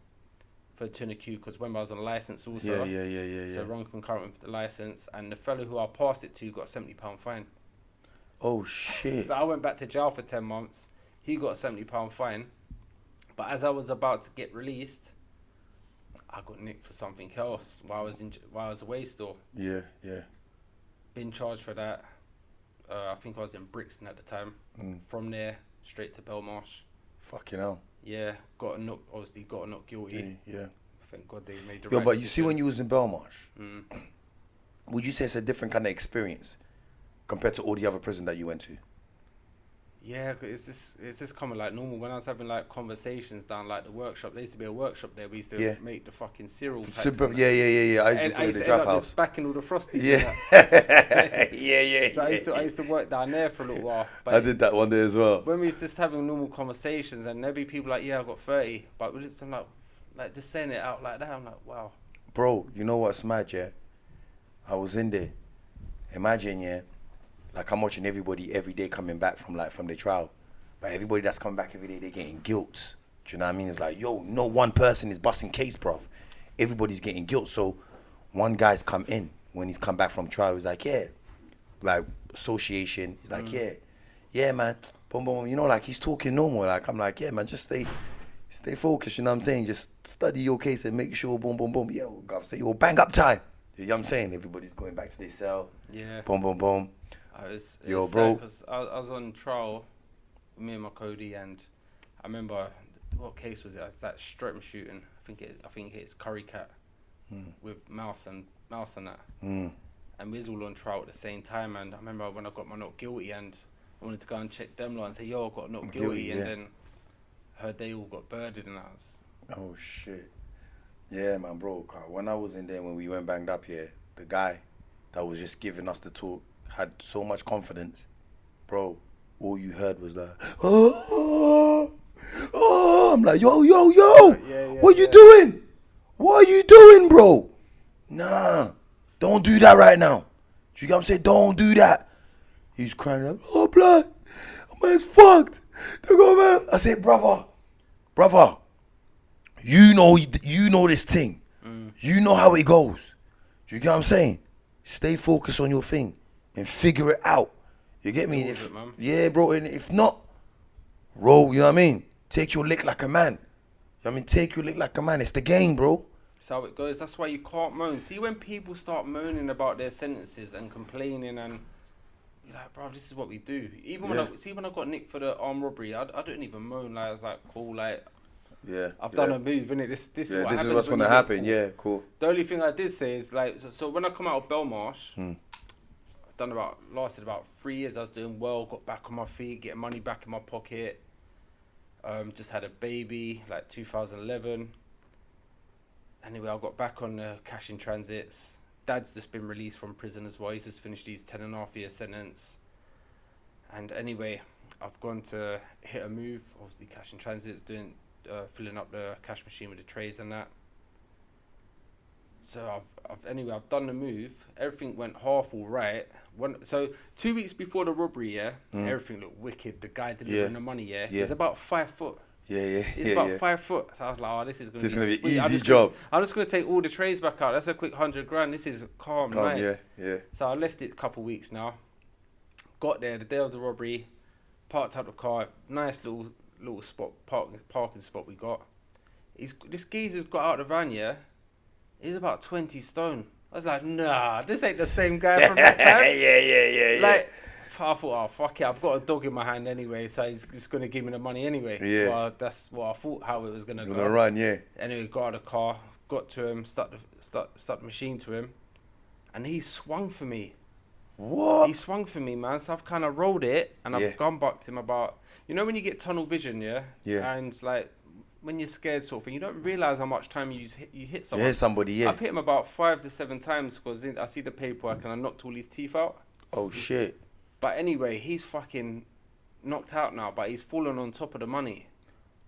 for tourniquet because when I was on a license also. Yeah. So wrong concurrent with the license, and the fellow who I passed it to got a £70 fine. Oh shit. So I went back to jail for 10 months. He got a £70 fine. But as I was about to get released, I got nicked for something else while I was away still. Yeah. Been charged for that. I think I was in Brixton at the time. From there, straight to Belmarsh. Fucking hell. Yeah, got not guilty. Yeah. Thank God they made the Yo, right but you see decision. when you was in Belmarsh, would you say it's a different kind of experience compared to all the other prison that you went to? Yeah, 'cause it's just coming like normal. When I was having like conversations down like the workshop, there used to be a workshop there. We used to make the fucking cereal packs. Yeah. I used to put I it in used the to trap end up house. just backing all the frosties. Yeah. So I used to work down there for a little while. But I did that one day as well. when we was just having normal conversations, and there'd be people like, "Yeah, I got 30," but we're just like just saying it out like that. I'm like, wow. Bro, you know what's mad, yeah? I was in there. Imagine, yeah, like I'm watching everybody every day coming back from their trial. But everybody that's coming back every day, they're getting guilt. Do you know what I mean? It's like, yo, no one person is busting case, bruv. Everybody's getting guilt. So one guy's come in when he's come back from trial. He's like, yeah, like association. He's like, yeah, man. Boom, boom. You know, like he's talking normal. Like I'm like, yeah, man, just stay focused. You know what I'm saying? Just study your case and make sure, boom, boom, boom. Yo, God, say, yo, bang up time. You know what I'm saying? Everybody's going back to their cell. Yeah. Boom, boom, boom. Yo, bro. Because I was on trial, me and my Cody, and I remember what case was it? It's that Streatham shooting. I think it's Curry Cat with Mouse and that. And we was all on trial at the same time. And I remember when I got my not guilty, and I wanted to go and check them lot and say, yo, I got not guilty, and then heard they all got birded, and I was. Oh shit. Yeah, man, bro. When I was in there, when we went banged up here, the guy that was just giving us the talk had so much confidence, bro. All you heard was like, oh. I'm like, yo. What you doing? What are you doing, bro? Nah, don't do that right now. You get what I'm saying? Don't do that. He's crying like, oh, blood, man's fucked. I said, brother, you know this thing. You know how it goes. You get what I'm saying? Stay focused on your thing and figure it out. You get me? Yeah, bro. And if not, roll. You know what I mean? Take your lick like a man. You know what I mean? Take your lick like a man. It's the game, bro. That's how it goes. That's why you can't moan. See, when people start moaning about their sentences and complaining, and you're like, bro, this is what we do. Even when I got nicked for the armed robbery, I don't even moan. Like, I was like, cool, like. Yeah, I've done a move, innit? This is what's gonna happen. Yeah, cool. The only thing I did say is like, so when I come out of Belmarsh, lasted about 3 years. I was doing well, got back on my feet, getting money back in my pocket. Just had a baby, like 2011. Anyway, I got back on the cash in transits. Dad's just been released from prison as well. He's just finished his 10.5-year sentence. And anyway, I've gone to hit a move. Obviously, cash in transits, filling up the cash machine with the trays and that. So I've done the move. Everything went half all right. So 2 weeks before the robbery, everything looked wicked. The guy delivering the money, he's about 5 foot. He's about 5 foot. So I was like, oh, this is gonna be an easy job. I'm just gonna take all the trays back out. That's a quick 100 grand. This is calm, nice. Yeah. So I left it a couple of weeks now. Got there the day of the robbery, parked up the car. Nice little spot, parking spot we got. This geezer's got out of the van, he's about 20 stone. I was like, nah, this ain't the same guy from that time. Yeah. Like, I thought, oh, fuck it, I've got a dog in my hand anyway, so he's just going to give me the money anyway. Yeah. Well, that's what I thought, how it was going to go. Gonna run, yeah. Anyway, got out of the car, got to him, start the machine to him, and he swung for me. What? He swung for me, man, so I've kind of rolled it, and I've gunbucked him about, you know when you get tunnel vision, Yeah. And like, when you're scared sort of thing, you don't realise how much time you hit someone. Yeah, somebody, yeah. I've hit him about 5 to 7 times because I see the paperwork and I knocked all his teeth out. Oh, shit. But anyway, he's fucking knocked out now, but he's fallen on top of the money.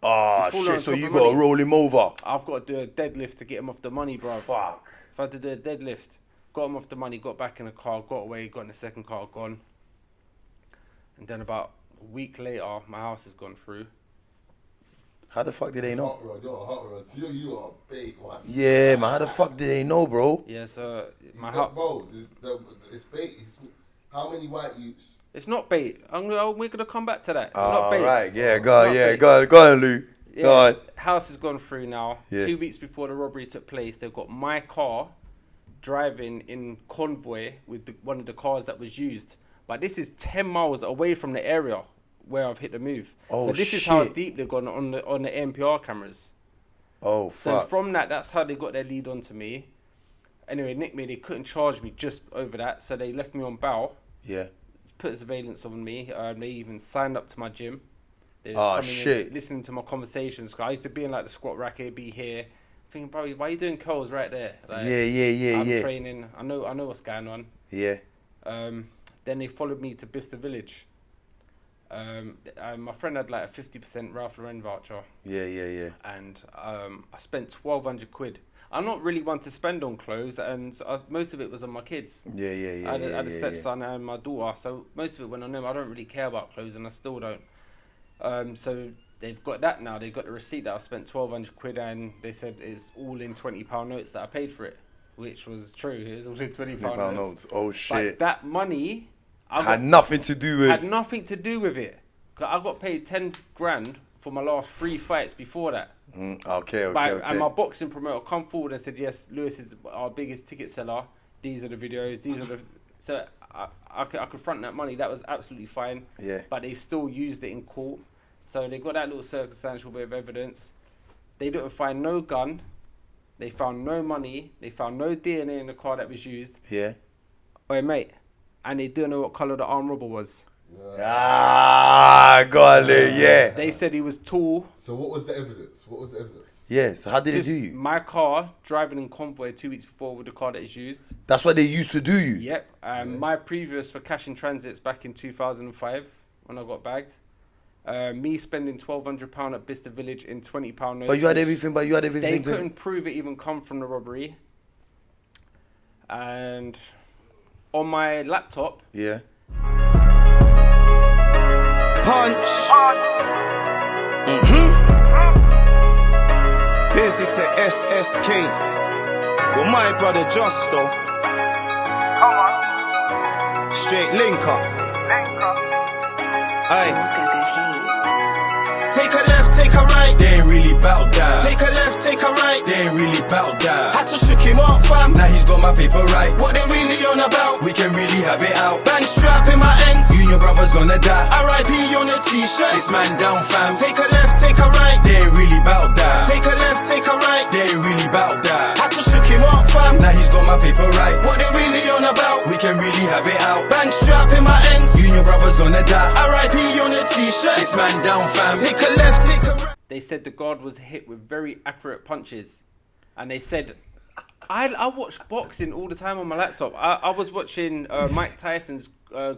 Oh, shit, so you got to roll him over. I've got to do a deadlift to get him off the money, bro. Fuck. If I had to do a deadlift, got him off the money, got back in the car, got away, got in the second car, gone. And then about a week later, my house has gone through. How the fuck did they know? You're a hot rod. You are a big one. Yeah, man. How the fuck did they know, bro? Yeah, so my house. Bro, it's bait. How many white youths? It's not bait. We're gonna come back to that. It's not bait. Right. Yeah. Go on. Yeah. Go on, Lou. Yeah, go on. House has gone through now. Yeah. 2 weeks before the robbery took place, they've got my car driving in convoy with one of the cars that was used. But this is 10 miles away from the area where I've hit the move. Oh, so this is how shit. deep they've gone on the NPR cameras. Oh, So fuck. from that's how they got their lead onto me. Anyway, nicked me. They couldn't charge me just over that, so they left me on bail. Yeah. Put surveillance on me. They even signed up to my gym. They was Oh, coming in, shit. listening to my conversations. 'Cause I used to be in like the squat racket, be here, thinking, bro, why are you doing curls right there? Like, I'm training. I know what's going on. Yeah. Then they followed me to Bicester Village. My friend had like a 50% Ralph Lauren voucher. Yeah. And I spent 1,200 quid. I'm not really one to spend on clothes, and most of it was on my kids. Yeah. I had a stepson and my daughter, so most of it went on them. I don't really care about clothes, and I still don't. So they've got that now. They've got the receipt that I spent 1,200 quid, and they said it's all in £20 notes that I paid for it, which was true. It was all in £20 notes. Oh, But shit. that money Had nothing to do with... had nothing to do with it. 'Cause I got paid 10 grand for my last 3 fights before that. Okay. And my boxing promoter come forward and said, yes, Lewis is our biggest ticket seller. These are the videos. These are the... So I could front that money. That was absolutely fine. Yeah. But they still used it in court. So they got that little circumstantial bit of evidence. They didn't find no gun. They found no money. They found no DNA in the car that was used. Yeah. Oi, mate. And they didn't know what colour the armed robber was. Got it, yeah. They said he was tall. So what was the evidence? Yeah, so how did it Just do you? my car, driving in convoy 2 weeks before with the car that is used. That's what they used to do you? Yep. My previous for cash in transits back in 2005 when I got bagged. Me spending £1,200 at Bicester Village in £20 notes. But you had everything, They couldn't prove it even come from the robbery. And on my laptop... Yeah. Punch. Busy to SSK. With my brother Justo. Straight link up. Aye. Take a left, take a right. They ain't really bout that. Take a left, take a right. They ain't really bout that. Had to shook him up, fam. Now he's got my paper right. What they really on about? We can really have it out. Bang strap in my ends. You and your brother's gonna die. R.I.P. on the t-shirt. This man down, fam. Take a left, take a right. They ain't really bout that. Take a left, take a right. They ain't really bout that. Had to shook him up, fam. Now he's got my paper right. What they really on about? We can really have it out. Bang strap in my ends. You and your brother's gonna die. R.I.P. on the t-shirt. This man down, fam. Take a left, take a right. They said the guard was hit with very accurate punches. And they said... I watch boxing all the time on my laptop. I was watching Mike Tyson's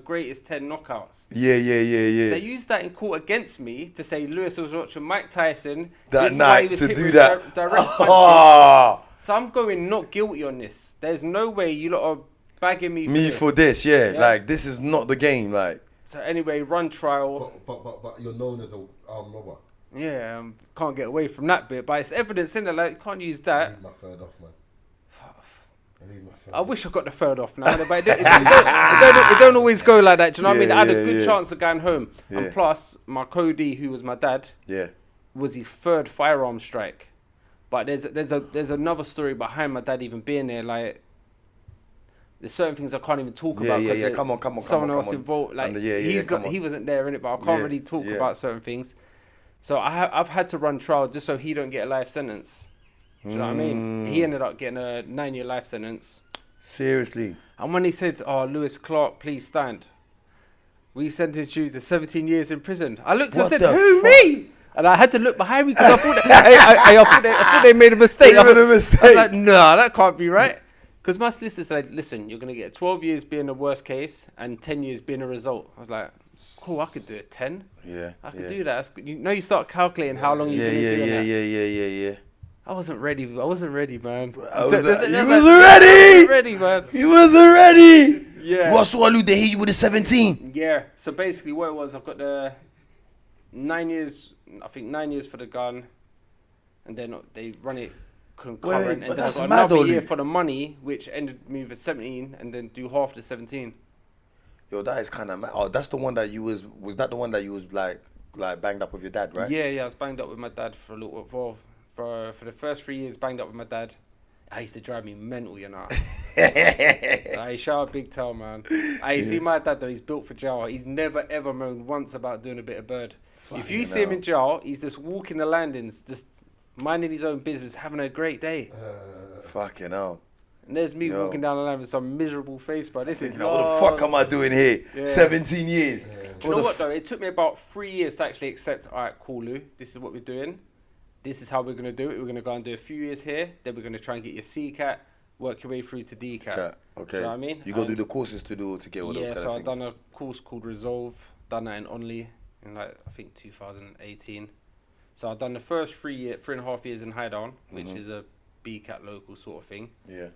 Greatest 10 Knockouts. Yeah. They used that in court against me to say Lewis was watching Mike Tyson. That this is why he night was to hit do with that. Direct punches. Oh, So I'm going not guilty on this. There's no way you lot are bagging me for this, yeah. Yeah. Like, this is not the game, like. So anyway, run trial. But you're known as a robber. Yeah, can't get away from that bit. But it's evidence in there, like, you can't use I that. need my third off, man. I wish I got the third off now, but it don't always go like that. Do you know what I mean? I had a good chance of going home. Yeah. And plus, my Cody, who was my dad, Yeah. was his third firearm strike. But there's another story behind my dad even being there. Like, there's certain things I can't even talk about. Yeah. Come on. Someone else come on. involved. Like, Come on. he wasn't there in it, but I can't really talk about certain things. So I've had to run trial just so he don't get a life sentence. Do you know what I mean? He ended up getting a 9-year life sentence. Seriously. And when he said, "Oh, Lewis Clark, please stand," we sentenced you to 17 years in prison. I looked and What said, the "Who, fuck?" me?" And I had to look behind me because I thought I thought they made a mistake. They made a I was mistake. like, "Nah, that can't be right." Because my solicitor said, "Listen, you're gonna get 12 years being the worst case and 10 years being a result." I was like, "Cool, I could do it 10. Yeah. I could do that." You start calculating how long you're gonna do that. Yeah. I wasn't ready, man. You wasn't ready. Man. You wasn't ready. Yeah. What Swallow? They hit you with a 17. Yeah. So basically, what it was, I've got the 9 years. I think 9 years for the gun, and then they run it concurrent, Wait, and but then I that's got mad, another year Olu. for the money, which ended me with 17, and then do half the 17. Yo, that is kind of mad. Oh, that's the one that you was that the one that you was like banged up with your dad, right? Yeah. I was banged up with my dad for a little for the first 3 years. Banged up with my dad. I used to drive me mental, you know. Hey, shout out Big Tail, man. Hey, see my dad though, he's built for jail. He's never ever moaned once about doing a bit of bird. If you see him in jail, he's just walking the landings, just minding his own business, having a great day. Fucking hell. And there's me walking down the line with some miserable face, bro. This is You know, what the fuck am I doing here? Yeah. 17 years. Do you know what though? It took me about 3 years to actually accept, all right, cool, Lou, this is what we're doing. This is how we're going to do it. We're going to go and do a few years here. Then we're going to try and get your C-Cat, work your way through to D-Cat. Okay. Do you know what I mean? You go do the courses to get all those kind of things. Yeah, so I've done a course called Resolve. Done that in Only in like, I think 2018. So I've done the first 3.5 years in Highdown, which is a B-Cat local sort of thing. Yeah.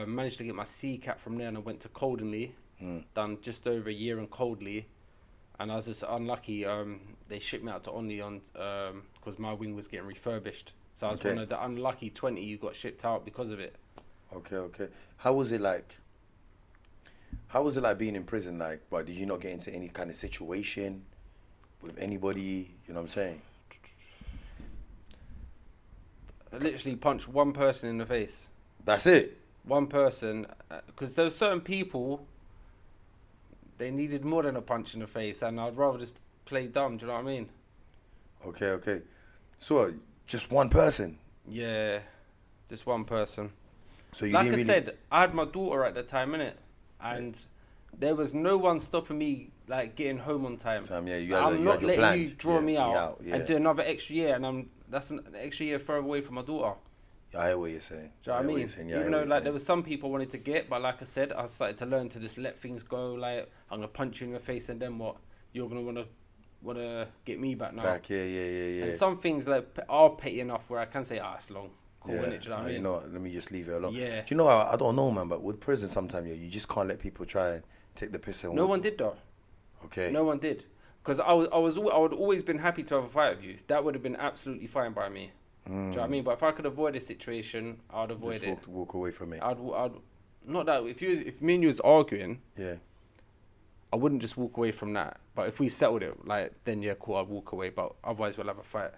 Managed to get my C-Cat from there and I went to Coldenley. Done just over a year in Coldley. And I was just unlucky. They shipped me out to Only on because my wing was getting refurbished. So I was one of the unlucky 20 who got shipped out because of it. Okay. How was it like? How was it like being in prison? Like, did you not get into any kind of situation with anybody? You know what I'm saying? I literally punched one person in the face. That's it. One person, because there were certain people, they needed more than a punch in the face, and I'd rather just play dumb. Do you know what I mean? Okay. So just one person. Yeah, just one person. So you like didn't I really... said, I had my daughter at the time, innit? And there was no one stopping me like getting home on time. I'm not letting plan. you draw me out and do another extra year, and that's an extra year further away from my daughter. I hear what you're saying. Do you know what I mean? Even though like there was some people I wanted to get, but like I said, I started to learn to just let things go. Like I'm gonna punch you in the face, and then what? You're gonna wanna get me back now. Yeah. And some things like are petty enough where I can say, it's long. Cool, innit? Do you know what I mean? You know what? Let me just leave it alone. Yeah. Do you know I don't know, man, but with prison sometimes you just can't let people try and take the piss. No one did though. Okay. No one did, because I would always been happy to have a fight with you. That would have been absolutely fine by me. Do you know what I mean? But if I could avoid a situation, I'd avoid it. Walk away from it. I'd not that if me and you was arguing, I wouldn't just walk away from that. But if we settled it, like then yeah, cool, I'd walk away. But otherwise, we'll have a fight.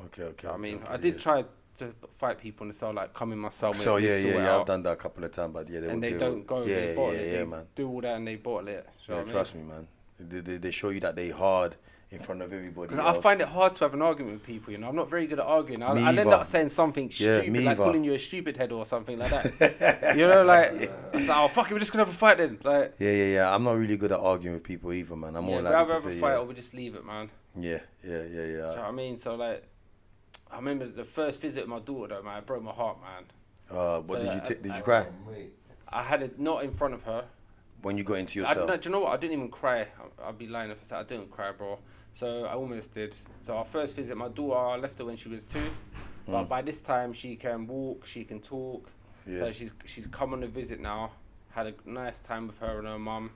Okay. You know what I mean, I did try to fight people in the cell, like come in my cell. So yeah, I've done that a couple of times, but yeah, they don't go. They bottle it. They man. do all that and they bottle it. Yeah, trust me, man. They show you that they hard in front of everybody. I find it hard to have an argument with people. You know, I'm not very good at arguing. I'll end up saying something stupid, like calling you a stupid head or something like that. You know, like, it's like, oh fuck it, we're just gonna have a fight then. Like, yeah. I'm not really good at arguing with people either, man. I'm more like rather have a fight or we just leave it, man. Yeah. Do you know what I mean? So like, I remember the first visit with my daughter though, man. It broke my heart, man. What did you cry? I had it not in front of her. When you got into your cell? Do you know what? I didn't even cry. I'd be lying if I said I didn't cry, bro. So I almost did. So our first visit, my daughter, I left her when she was 2. But by this time, she can walk, she can talk. Yeah. So she's come on a visit now. Had a nice time with her and her mum.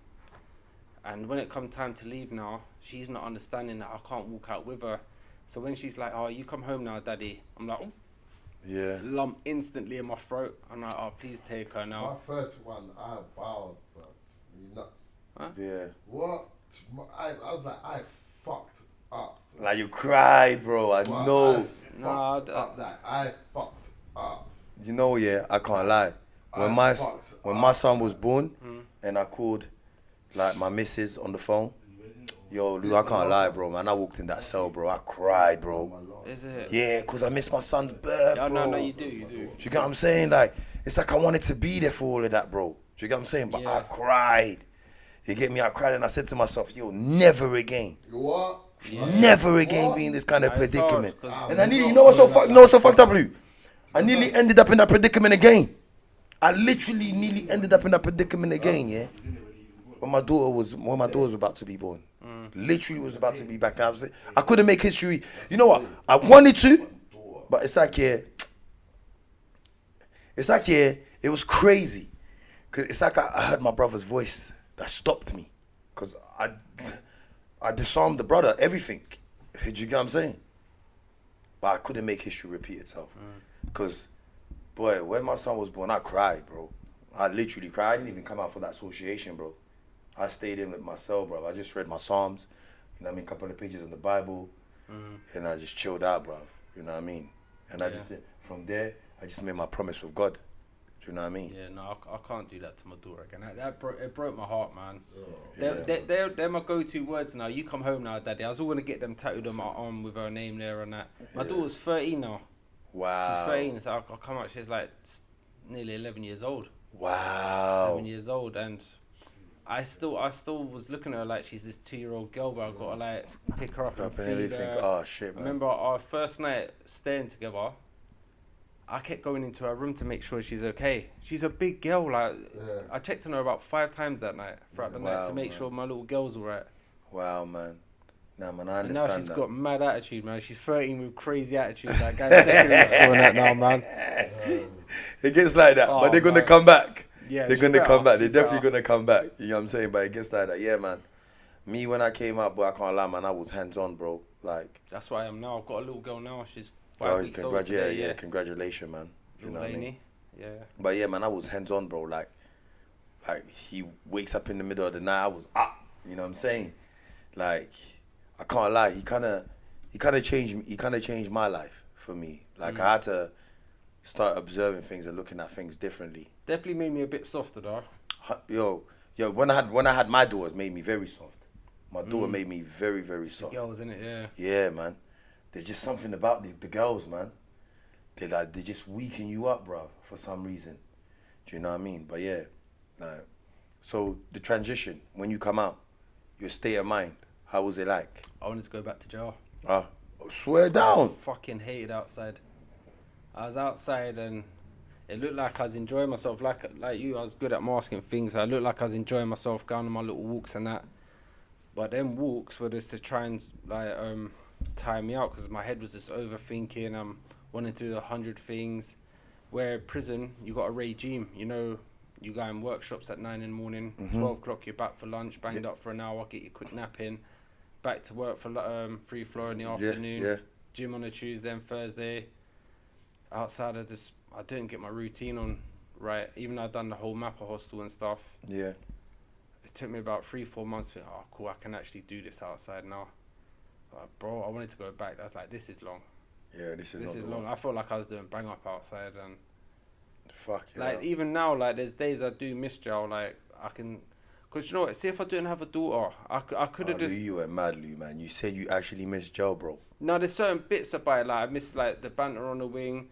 And when it come time to leave now, she's not understanding that I can't walk out with her. So when she's like, oh, you come home now, daddy. I'm like, oh. Yeah. Lump instantly in my throat. I'm like, oh, please take her now. My first one, I bowed, but you nuts. Huh? Yeah. What? I was like, I fucked up. Like you cried, bro. I know. I fucked up. You know, yeah, I can't lie. When my son was born, and I called like my missus on the phone, yo, Lou, I can't lie, bro, man. I walked in that cell, bro. I cried, bro. Is it? Yeah, because I missed my son's birth, bro. No, you do. Do you get what I'm saying? Like, it's like I wanted to be there for all of that, bro. Do you get what I'm saying? But I cried. You get me? I cried and I said to myself, yo, never again. What? Yeah. Never again be in this kind of predicament. And I nearly, what's so fucked up, Lou? I nearly ended up in that predicament again. I literally nearly ended up in that predicament again, yeah? When my daughter was about to be born. Literally was about to be back. I couldn't make history. You know what? I wanted to, but it's like, it was crazy. Cause it's like I heard my brother's voice that stopped me. Cause I disarmed the brother, everything. Do you get what I'm saying? But I couldn't make history repeat itself. Cause, boy, when my son was born, I cried, bro. I literally cried. I didn't even come out for that association, bro. I stayed in with myself, bro. I just read my Psalms, you know what I mean, a couple of pages in the Bible, and I just chilled out, bro. You know what I mean? And I just, from there, I just made my promise with God. Do Do you know what I mean? Yeah, no, I can't do that to my daughter again. It broke my heart, man. Yeah. They're my go-to words now. You come home now, Daddy. I was all gonna get them tattooed on my arm with her name there and that. My daughter's 13 now. Wow. She's 13, so I'll come out. She's like nearly 11 years old. Wow. 11 years old, and I still was looking at her like she's this 2-year-old girl, but I've got to like pick her up and feed everything. her. Oh shit, man. Remember our first night staying together? I kept going into her room to make sure she's okay. She's a big girl. Like I checked on her about 5 times that night throughout the night to make sure my little girl's alright. Wow, man. Nah, man, I And understand now she's that. got mad attitude, man. She's 13 with crazy attitude. Like guys secondary school and that now, man. It gets like that, Oh, but they're gonna man. come back. Yeah, they're she gonna better, come back. she They're definitely better. gonna come back. You know what I'm saying? But it gets like that. Yeah, man. Me when I came up, boy, I can't lie, man. I was hands on, bro. Like. That's why I am now. I've got a little girl now. She's 5 weeks old. Yeah, congratulations, man. You know what I mean? Yeah. But yeah, man, I was hands on, bro. Like he wakes up in the middle of the night, I was up. You know what I'm saying? Like, I can't lie. He kind of changed my life for me. Like I had to start observing things and looking at things differently. Definitely made me a bit softer though. Yo, when I had my daughters, made me very soft. My daughter made me very, very soft. Girls, innit? Yeah. Yeah, man. There's just something about the girls, man. They just weaken you up, bro, for some reason. Do you know what I mean? But yeah, like, so the transition when you come out, your state of mind, how was it like? I wanted to go back to jail. Swear down. I fucking hated outside. I was outside and it looked like I was enjoying myself. Like you, I was good at masking things. I looked like I was enjoying myself, going on my little walks and that. But them walks were just to try and like tire me out because my head was just overthinking. Wanting to do 100 things. Where prison, you got a regime. You know, you go in workshops at 9 in the morning. 12 o'clock, you're back for lunch. Banged up for an hour. Get your quick nap in. Back to work for free floor in the afternoon. Yeah. Gym on a Tuesday and Thursday. Outside, I didn't get my routine on right. Even though I'd done the whole Mappa hostel and stuff. Yeah. It took me about 3-4 months to think, oh cool, I can actually do this outside now. Bro, I wanted to go back. That's like, this is long. Yeah, this is long. one. I felt like I was doing bang up outside and Fuck yeah. like even now, like there's days I do miss jail. Like I can, cause you know what? See if I didn't have a daughter, I could have just. You were mad, Lou, man. You said you actually missed jail, bro. No, there's certain bits about it. Like I miss like the banter on the wing.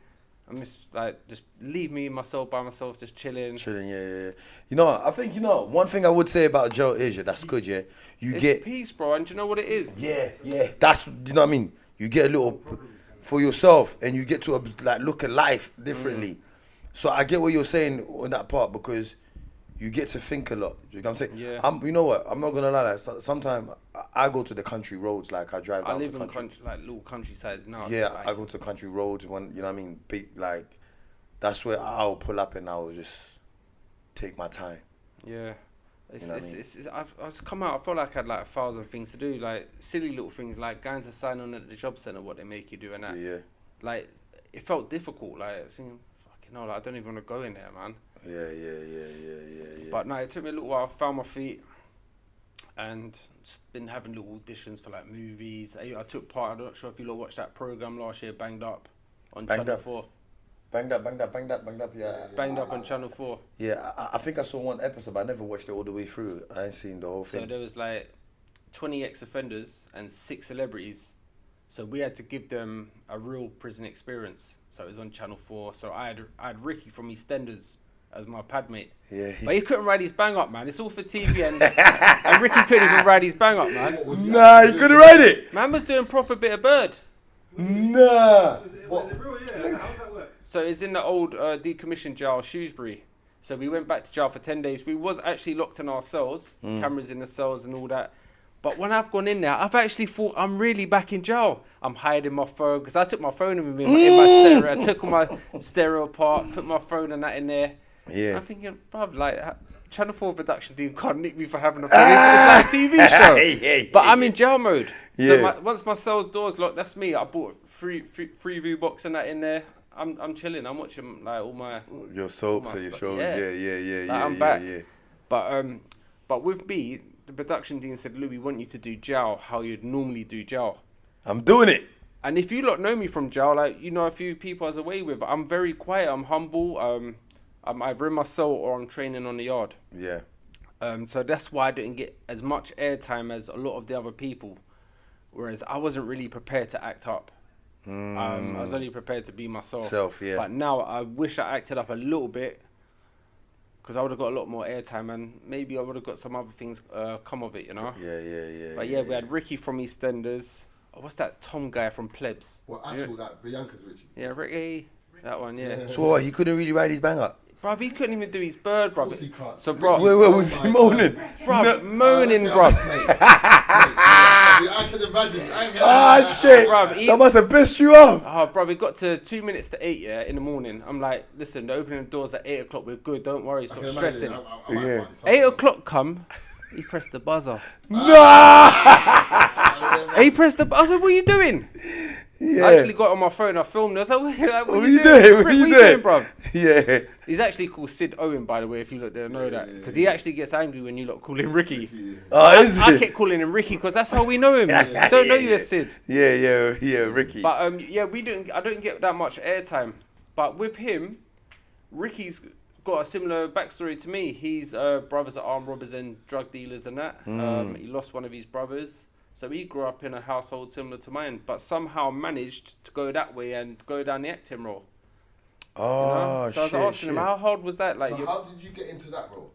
I miss like just leave me myself by myself, just chilling. Yeah. You know, I think one thing I would say about jail is that's good. Yeah, you It's get peace, bro. And do you know what it is? Yeah. That's you know what I mean. You get a little for yourself, and you get to like look at life differently. So I get what you're saying on that part because you get to think a lot. You know what I'm saying? Yeah. You know what? I'm not gonna lie. Like, sometimes I go to the country roads. Like I drive I down live to in country. like little countrysides now. Yeah, like, I go to country roads when you know what I mean. Like that's where I'll pull up and I'll just take my time. Yeah. You know what I mean? I've come out, I felt like I had like 1,000 things to do, like silly little things like going to sign on at the job centre, what they make you do and that. Yeah. Like, it felt difficult, like, thinking, fucking hell, like, I don't even want to go in there, man. Yeah. But no, it took me a little while, I found my feet and just been having little auditions for like movies. I took part, I'm not sure if you lot watched that programme last year, Banged Up on Banged Channel Up? 4. Banged up, yeah. Banged Up on Channel 4. Yeah, I think I saw one episode, but I never watched it all the way through. I ain't seen the whole So thing. there was like 20 ex-offenders and 6 celebrities. So we had to give them a real prison experience. So it was on Channel 4. So I had Ricky from EastEnders as my pad mate. Yeah. But he couldn't ride his bang up, man. It's all for TV and Ricky couldn't even ride his bang up, man. Nah, you couldn't write it. Man was doing proper bit of bird. Nah. Was it real? Yeah. How does that work? So it's in the old decommissioned jail, Shrewsbury. So we went back to jail for 10 days. We was actually locked in our cells, cameras in the cells and all that. But when I've gone in there, I've actually thought I'm really back in jail. I'm hiding my phone because I took my phone with me in my stereo. I took my stereo apart, put my phone and that in there. Yeah. I'm thinking, bruv, like Channel 4 production team can't nick me for having a phone. It's like a TV show. Yeah, But I'm in jail mode. Yeah. So once my cell's doors locked, that's me. I bought free view box and that in there. I'm chilling. I'm watching like all my Your soaps my and your stuff. shows. Yeah. Yeah. I'm back. But with me, the production team said, Lou, we want you to do jail how you'd normally do jail. I'm doing it. And if you lot know me from jail, like, you know, a few people I was away with, I'm very quiet, I'm humble, I'm either in my cell or I'm training on the yard. Yeah. So that's why I didn't get as much airtime as a lot of the other people. Whereas I wasn't really prepared to act up. I was only prepared to be myself. Yeah. But now I wish I acted up a little bit, because I would have got a lot more airtime and maybe I would have got some other things come of it, you know? Yeah. But yeah, we had Ricky from EastEnders. Oh, what's that Tom guy from Plebs? Well, actual, like, Bianca's Richie. Yeah, Ricky. That one, yeah. So what? He couldn't really ride his banger. Bruv, he couldn't even do his bird, bruv. course he can't. So, bruv. Wait, was he moaning? Bruv, moaning, bruv. I can imagine. Shit. Bruv, That must have pissed you off. Oh, bruv, it got to 2 minutes to 8, yeah, in the morning. I'm like, listen, the opening doors at 8 o'clock, we're good, don't worry, stop stressing. 8 o'clock come, he pressed the buzzer. No! He pressed the buzzer, what are you doing? Yeah. I actually got on my phone, I filmed it. I was like, what are you doing? What are you doing, bruv? Yeah. He's actually called Sid Owen, by the way, if you look there, know that. Because he actually gets angry when you lot call him Ricky. Oh, is I it? kept calling him Ricky because that's how we know him. Don't know you as Sid. Yeah, Ricky. But yeah, I don't get that much airtime. But with him, Ricky's got a similar backstory to me. He's brothers are armed robbers and drug dealers and that. He lost one of his brothers. So he grew up in a household similar to mine, but somehow managed to go that way and go down the acting role. Oh, So I was asking him, how hard was that? Like, So how did you get into that role?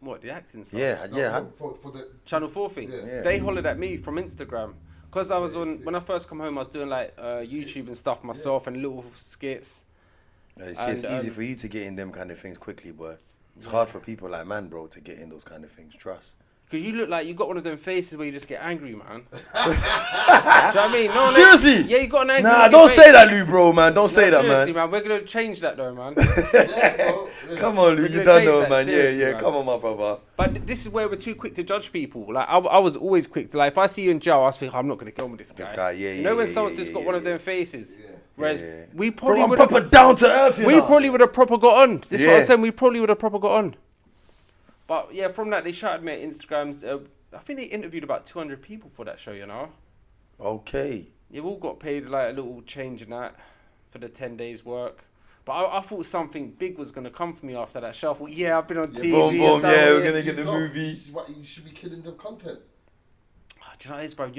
what, the acting stuff? Yeah. For the Channel 4 thing. Yeah. They hollered at me from Instagram. Because I was when I first come home, I was doing like YouTube and stuff myself and little skits. It's And, easy for you to get in them kind of things quickly, but it's hard for people like man, bro, to get in those kind of things. Trust. Because you look like you got one of them faces where you just get angry, man. Do you know what I mean? No, Seriously? Yeah, you got an angry Nah, looking don't face. say that, Lou, bro, man. Don't say that, Seriously, man. We're going to change that though, man. Come on, Lou, We're you gonna don't change know, that, man. seriously, Yeah. man. Come on, my brother. But this is where we're too quick to judge people. Like, I was always quick to, like, if I see you in jail, I was thinking, I'm not going to get on with this guy. This guy, yeah, You know when yeah, someone's yeah, just got yeah, one of yeah. them faces? Yeah. Whereas Yeah. we Bro, probably I'm would proper down to earth, you we know. probably would have proper got on. This is what Yeah. I'm saying. We probably would have proper got on. But yeah, from that they shouted me at Instagrams. I think they interviewed about 200 people for that show. You know, Okay. you've all got paid like a little change in that for the 10 days work. But I thought something big was gonna come for me after that show. I thought, yeah, I've been on TV. Boom, boom, I've done yeah, all we're this. gonna get the No, movie. You should be killing the content. Do you know what it is, bro?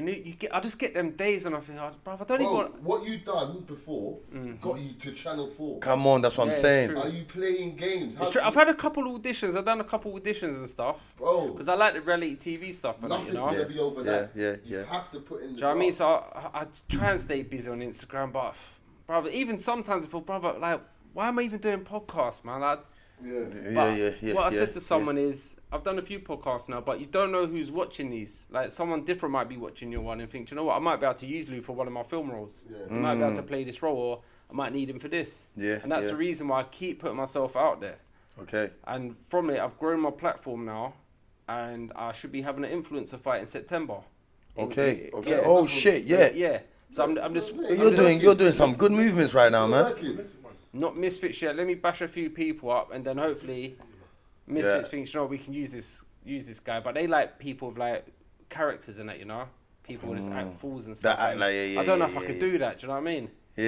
I just get them days and I think, bro, I don't even Bro, want. what you done before got you to Channel 4. Come on, that's what Yeah, I'm it's saying. true. Are you playing games? It's true. I've had a couple auditions. I've done a couple auditions and stuff. Bro, Because I like the reality TV stuff. And that, nothing's you know? going to be over that. Yeah. You have to put in the Do you know what I mean? graft. So I try and stay busy on Instagram, but brother, even sometimes I feel, brother, like, why am I even doing podcasts, man? Like, Yeah. Yeah. What I said to someone is, I've done a few podcasts now, but you don't know who's watching these. Like, someone different might be watching your one and think, do you know what? I might be able to use Lou for one of my film roles. Yeah. I might be able to play this role, or I might need him for this. Yeah, And that's yeah. the reason why I keep putting myself out there. Okay. And from it, I've grown my platform now, and I should be having an influencer fight in September. Okay. Yeah. Oh shit, yeah. Yeah. So I'm just. You're doing some good movements right now, man. Working. Not Misfits yet. Let me bash a few people up, and then hopefully Misfits Yeah. thinks, you know, we can use this guy. But they like people with like characters in it, you know. People who just act fools and stuff. That act and like, yeah, I don't know yeah, if I yeah, could yeah. do that. Do you know what I mean? Yeah.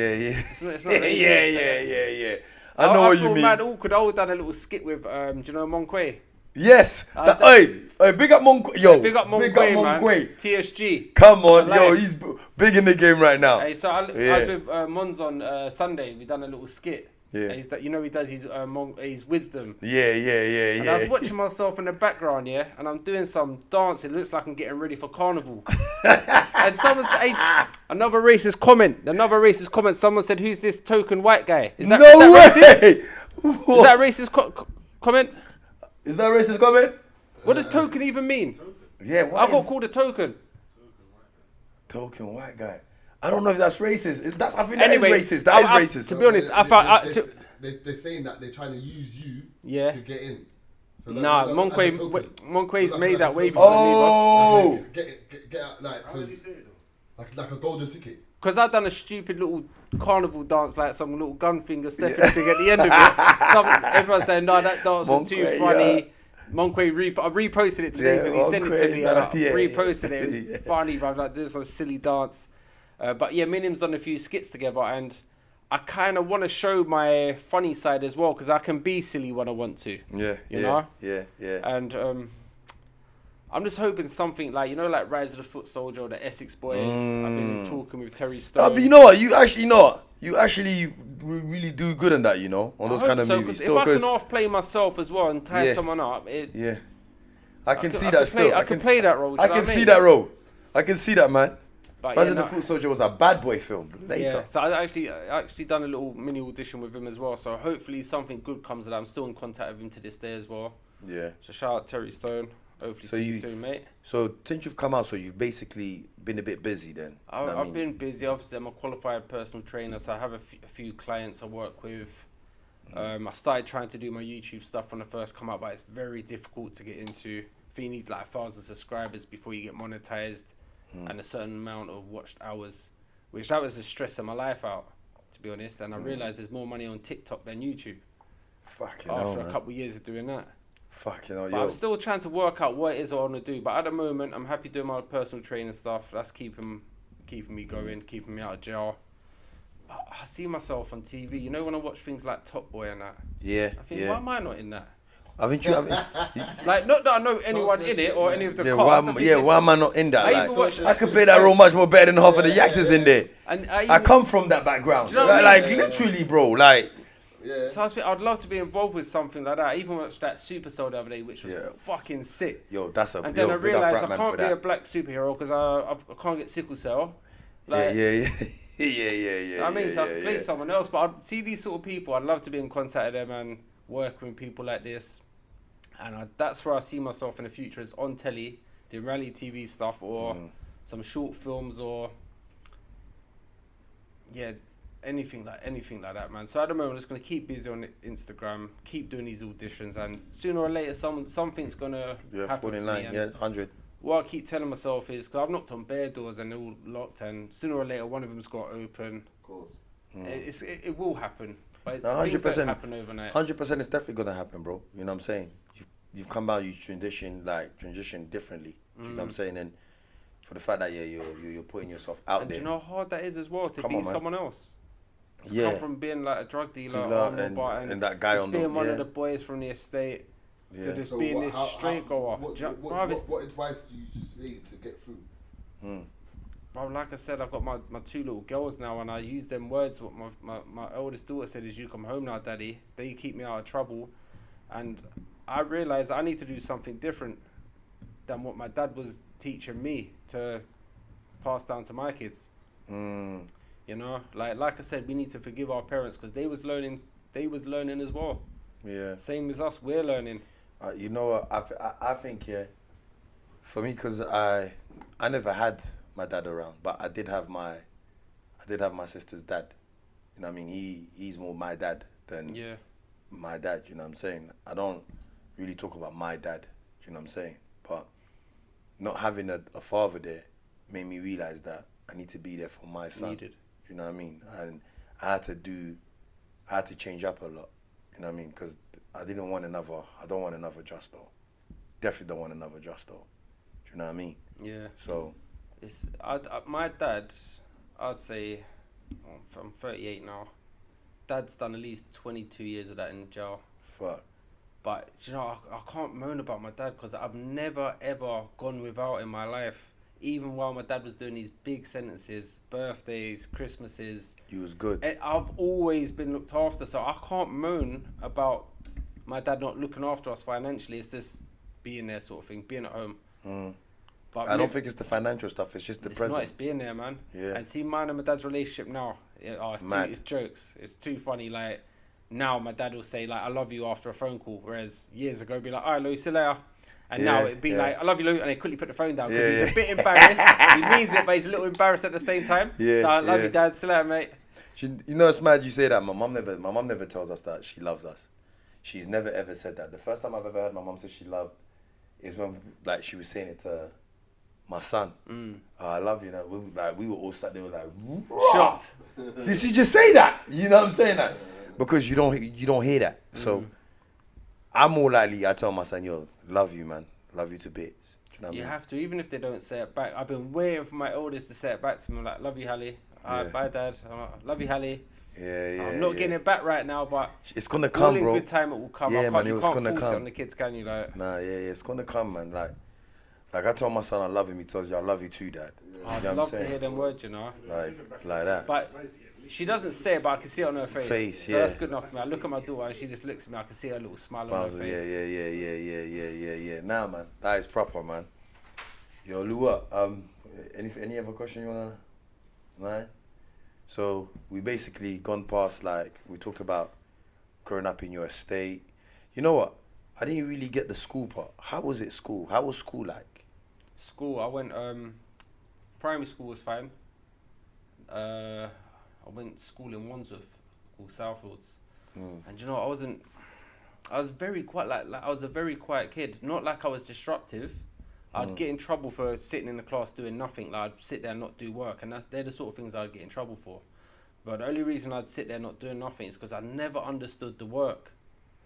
It's not really Yeah. I know what you feel mean. mad awkward. I would have done a little skit with, do you know Monquay? Yes. Hey, big up Monquay. Yo, Big up Monquay, man. TSG. Come on, For yo, life. he's big in the game right now. Hey, so I Yeah. was with Mons on Sunday. We done a little skit. Yeah. He's that, you know, he does his wisdom. Yeah. And I was watching myself in the background, yeah, and I'm doing some dancing. It looks like I'm getting ready for carnival. And someone said, another racist comment. Someone said, "Who's this token white guy?" Is that, No is that racist? way. Is that a racist comment? Is that racist comment? What does token even mean? Yeah. I got called a token. Token white guy. I don't know if that's racist. I think Anyway, that is racist. That I- is racist. to be honest, I found They're saying that they're trying to use you Yeah. to get in. So Nah, as a Monquay, token. Monquay's Like- made like that a way token. before me, Oh. Get out, like, How so, did he say it though? like a golden ticket. because I done a stupid little carnival dance, like some little gun finger stepping thing at the end of it. Everyone's saying, no, that dance was too Monquay, funny. yeah. Monquay, I reposted it today Yeah, because he sent it to Monquay, me. no, And I yeah, reposted it. It yeah. was funny, bro. Like doing some silly dance. But yeah, me and him's done a few skits together, and I kind of want to show my funny side as well, because I can be silly when I want to. Yeah, You know? yeah. And I'm just hoping something like, you know, like Rise of the Foot Soldier or the Essex Boys. I've been talking with Terry Stone. But you know what? You actually really do good on that, you know, on those kind of movies. If I can half play myself as well and tie someone up, yeah, I can see that still. I can play that role. I can see that role. I can see that, man. But Rise of the Foot Soldier was a bad boy film later. Yeah, so I actually done a little mini audition with him as well. So hopefully something good comes of that. I'm still in contact with him to this day as well. Yeah. So shout out Terry Stone. Hopefully see you soon, mate. So since you've come out, so you've basically been a bit busy then. I've been busy. Obviously, I'm a qualified personal trainer, so I have a few clients I work with. I started trying to do my YouTube stuff when I first come out, but it's very difficult to get into. I think you need like 1,000 subscribers before you get monetized, and a certain amount of watched hours, which that was the stress of my life out, to be honest. And I realized there's more money on TikTok than YouTube. Fucking hell, After man. a couple of years of doing that. Fucking hell, But I'm still trying to work out what it is I want to do. But at the moment, I'm happy doing my personal training stuff. That's keeping me going, keeping me out of jail. But I see myself on TV. You know when I watch things like Top Boy and that? Yeah, I think, yeah. why am I not in that? Haven't you? Like, not that I know anyone in it or any of the Yeah, cast. why am I not in that? I Like, even watched- I could play that role much more better than half of the actors in there. And I come from that background. Do you know what I mean? Literally, bro. Like, Yeah. So I was thinking, I'd love to be involved with something like that. I even watched that Super Soul the other day, which was fucking sick. yo, that's a And then I big up realised I Ratman can't for be a that. black superhero because I can't get sickle cell. Yeah. Like, Yeah. I mean, so I can play someone else, but I'd see these sort of people. I'd love to be in contact with them and work with people like this. And that's where I see myself in the future, is on telly, doing reality TV stuff or some short films or anything like that, man. So at the moment, I'm just gonna keep busy on Instagram, keep doing these auditions, and sooner or later, something's gonna happen. fall in for line. me. And Yeah, 100. what I keep telling myself is, because I've knocked on bare doors and they're all locked, and sooner or later one of them's got to open. Of course. It will happen, but No, things don't happen overnight. 100% it's definitely gonna happen, bro. You know what I'm saying? You've come out, you transition differently. You know what I'm saying? And for the fact that you're putting yourself out And do there. you know how hard that is as well, to Come be on, man. someone else? To Yeah. come from being like a drug dealer, and that guy on the being one of the boys from the estate, to just So being what- this how- straight goer. What, Do you know- what, bruv, it's- what advice do you say to get through? Bro, like I said, I've got my two little girls now, and I use them words. What my eldest daughter said is, "You come home now, Daddy. They keep me out of trouble," and I realised I need to do something different than what my dad was teaching me to pass down to my kids. You know, like I said, we need to forgive our parents because they was learning as well. Yeah. Same as us, we're learning. You know what? I think for me, because I never had my dad around, but I did have my sister's dad. You know what I mean? He's more my dad than my dad. You know what I'm saying? I don't really talk about my dad. You know what I'm saying? But not having a father there made me realize that I need to be there for my son. Needed. You know what I mean? And I had to change up a lot. You know what I mean? Because I don't want another Justo. Definitely don't want another Justo. Do you know what I mean? Yeah. So, my dad, I'd say, I'm 38 now. Dad's done at least 22 years of that in jail. fuck. But, you know, I can't moan about my dad because I've never, ever gone without in my life. Even while my dad was doing these big sentences, birthdays, Christmases. He was good. And I've always been looked after, so I can't moan about my dad not looking after us financially. It's just being there sort of thing, being at home. But I don't think it's the financial stuff. It's just the it's present. not, it's being there, man. Yeah. And see mine and my dad's relationship now. It's jokes. It's too funny. Like, now my dad will say, like, I love you after a phone call. Whereas years ago, it'd be like, all right, Lou, see you later. And now it'd be like, I love you, Lou. And they quickly put the phone down because he's a bit embarrassed. He means it, but he's a little embarrassed at the same time. Yeah, So I love you, Dad. See you later, mate. You know, it's mad you say that. My mum never tells us that she loves us. She's never ever said that. The first time I've ever heard my mum say she loved is when, like, she was saying it to my son. Oh, I love you. Now we were all sat there, like, Shocked. Did she just say that? You know what I'm saying? That because you don't hear that. So I'm more likely I tell my son, yo, love you, man, love you to bits. Do you know what I You mean? have to, even if they don't say it back. I've been waiting for my oldest to say it back to me. I'm like, love you, Hallie. Alright, bye, Dad. Love you, Hallie. Yeah. I'm not getting it back right now, but It's gonna all come, in bro. good time it will come. Yeah, man, You it's can't gonna force come. it on the kids, can you? Like, Nah, it's gonna come, man. Like I told my son I love him. He tells you I love you too, Dad. I'd You know what love I'm to saying? hear them words, you know. Like that. But she doesn't say it, but I can see it on her face. So yeah. that's good enough for me. I look at my daughter and she just looks at me. I can see her little smile on her face. Yeah. Nah, man, that is proper, man. Yo, Lua, any other question you wanna? Right. So we basically gone past, like, we talked about growing up in your estate. You know what? I didn't really get the school part. How was it school? How was school like? School, I went, primary school was fine. I went to school in Wandsworth, called Southfields. And you know, I was very quiet, like I was a very quiet kid. Not like I was disruptive. I'd get in trouble for sitting in the class doing nothing. Like, I'd sit there and not do work, and they're the sort of things I'd get in trouble for. But the only reason I'd sit there not doing nothing is because I never understood the work.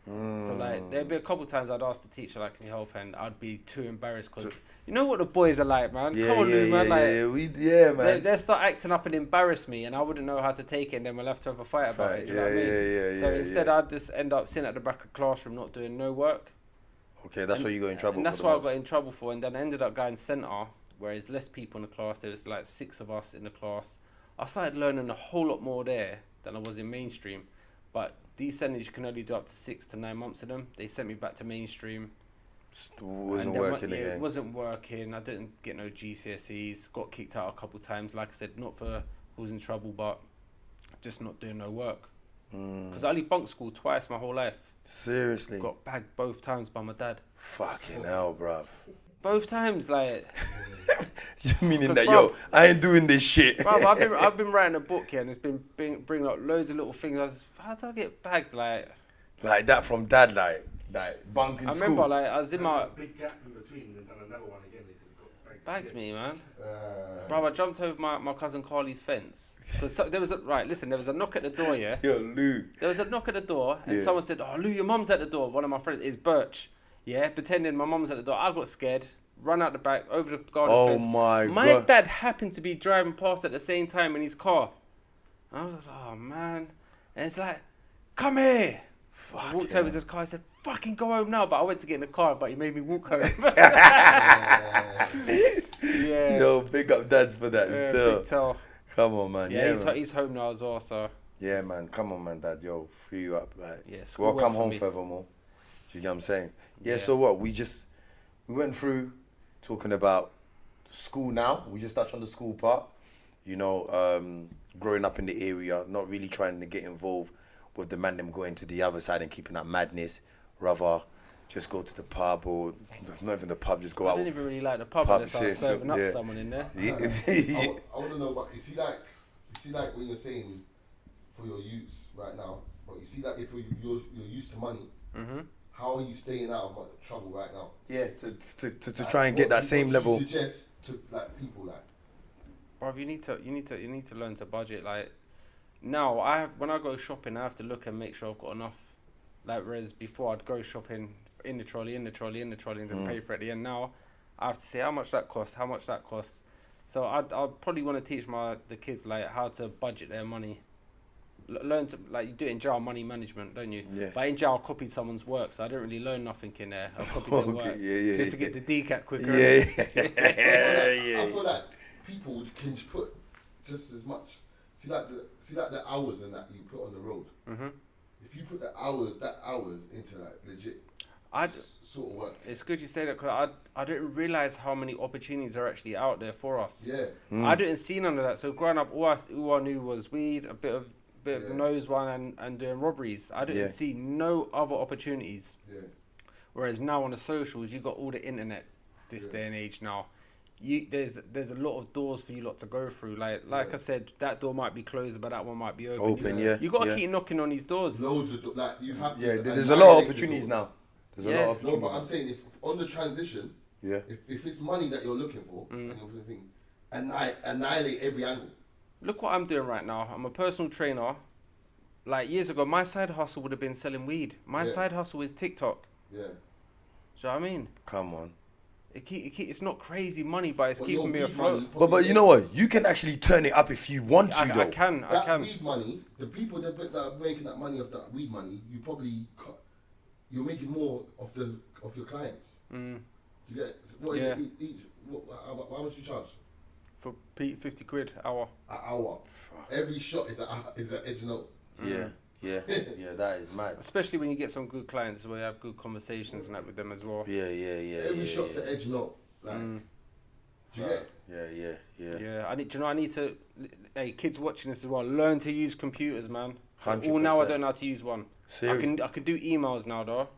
So like, there'd be a couple times I'd ask the teacher, like, can you help? And I'd be too embarrassed because you know what the boys are like, man. Come on, Lou, man. Man. They'll start acting up and embarrass me, and I wouldn't know how to take it, and then we'll have to have a fight about it. Do you know what I mean? So instead, I'd just end up sitting at the back of the classroom, not doing no work. Okay, that's what you got in trouble for. And that's what I got in trouble for. And then I ended up going centre, where there's less people in the class. There was like 6 of us in the class. I started learning a whole lot more there than I was in mainstream. But these centres, you can only do up to 6 to 9 months of them. They sent me back to mainstream. Wasn't working again. It wasn't working. I didn't get no GCSEs. Got kicked out a couple times. Like I said, not for causing trouble, but just not doing no work. Because I only bunked school twice my whole life. Seriously? Got bagged both times by my dad. Fucking hell, bruv. Both times, like. Meaning that, yo, I ain't doing this shit. Bruv, I've been writing a book here, and it's been bringing up loads of little things. How did I get bagged, like that from dad, like bunking I school. remember, like, I was in my big gap in between and done another one again. They said got bagged me, man. Bro, I jumped over my cousin Carly's fence. There was a knock at the door, yeah? Yo, Lou. There was a knock at the door, and someone said, oh, Lou, your mum's at the door. One of my friends is Birch, yeah? Pretending my mum's at the door. I got scared, run out the back, over the garden fence. My God. My dad happened to be driving past at the same time in his car. And I was like, oh, man. And it's like, come here. I walked over to the car and said, fucking go home now. But I went to get in the car, but he made me walk home. Yeah. Yo, big up dads for that still. Big tell. Come on, man. Yeah, man. he's home now as well, so. Yeah, man. Come on, man, dad. Yo, free you up. Like, Yeah, school welcome work for home me. forevermore. Do you get what I'm saying? Yeah, Yeah. so what? We went through talking about school now. We just touched on the school part. You know, growing up in the area, not really trying to get involved with the man them going to the other side and keeping that madness. Rather, just go to the pub, or not even the pub, just go I out. didn't even really like the pub unless I was serving up someone in there. I want to know, but you see like when you're saying for your youths right now, but you see that if you're used to money, how are you staying out of trouble right now? Yeah, to try and get that same level. What do you suggest to like people like? Bruv, you need to learn to budget. Like now, when I go shopping, I have to look and make sure I've got enough. Like whereas before, I'd go shopping in the trolley, and then pay for it at the end. Now, I have to say how much that costs. So I'll probably want to teach the kids like how to budget their money. Learn to, like, you do it in jail, money management, don't you? Yeah. But in jail, I copied someone's work, so I didn't really learn nothing in there. I copied their work just to get the DCAT quicker. I feel like people can put just as much. See like the hours and that you put on the road. If you put that hours into like legit sort of work. It's good you say that, because I didn't realise how many opportunities are actually out there for us. Yeah. I didn't see none of that. So growing up, all I knew was weed, a bit of the nose one, and doing robberies. I didn't see no other opportunities. Yeah. Whereas now on the socials, you got all the internet this day and age now. There's a lot of doors for you lot to go through. Like I said, that door might be closed, but that one might be open. You got to keep knocking on these doors. Loads of like you have. There's a lot of opportunities now. There's a lot of opportunities. No, but I'm saying if on the transition, if it's money that you're looking for, and you're thinking, annihilate every angle. Look what I'm doing right now. I'm a personal trainer. Like years ago, my side hustle would have been selling weed. My side hustle is TikTok. Yeah. Do you know what I mean? Come on. It's not crazy money, but it's But keeping your me weed afloat. money But probably you know what? You can actually turn it up if you want to, though. I can. that weed money, the people that are making that money off that weed money, you're making more of your clients. Mm. Do you get what is Yeah. it each? How much you charge? For 50 quid hour. An hour. Every shot is an edge note. Yeah, that is mad. Especially when you get some good clients where you have good conversations and that with them as well. Yeah. Every shot's an edge note. Like, do you get it? Yeah. Yeah, I need to. Hey, kids watching this as well, learn to use computers, man. 100%. All now I don't know how to use one. Seriously? I can do emails now though.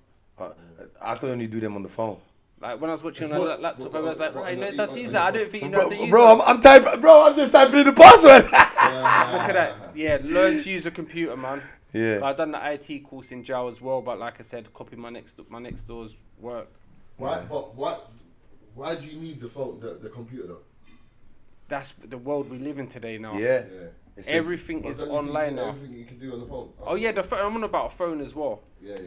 I can only do them on the phone. Like when I was watching on What- a laptop, I what- was like, what- right, he knows what- how to use what- that. I don't think you know how to use Bro, that. I'm just typing in the password. Look at that. Yeah, learn to use a computer, man. Yeah. I done the IT course in jail as well, but like I said, copy my next door's work. Why do you need the phone, the computer though? That's the world we live in today now. Yeah. Yeah. Everything is But don't you think online now. Everything you can do on the phone. Oh yeah, the phone. I'm on about a phone as well. Yeah.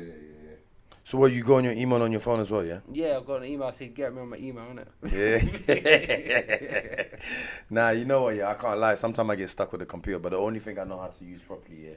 So what, you go on your email on your phone as well, yeah? Yeah, I've got an email saying get me on my email, innit? Yeah. Nah, you know what, yeah, I can't lie. Sometimes I get stuck with the computer, but the only thing I know how to use properly,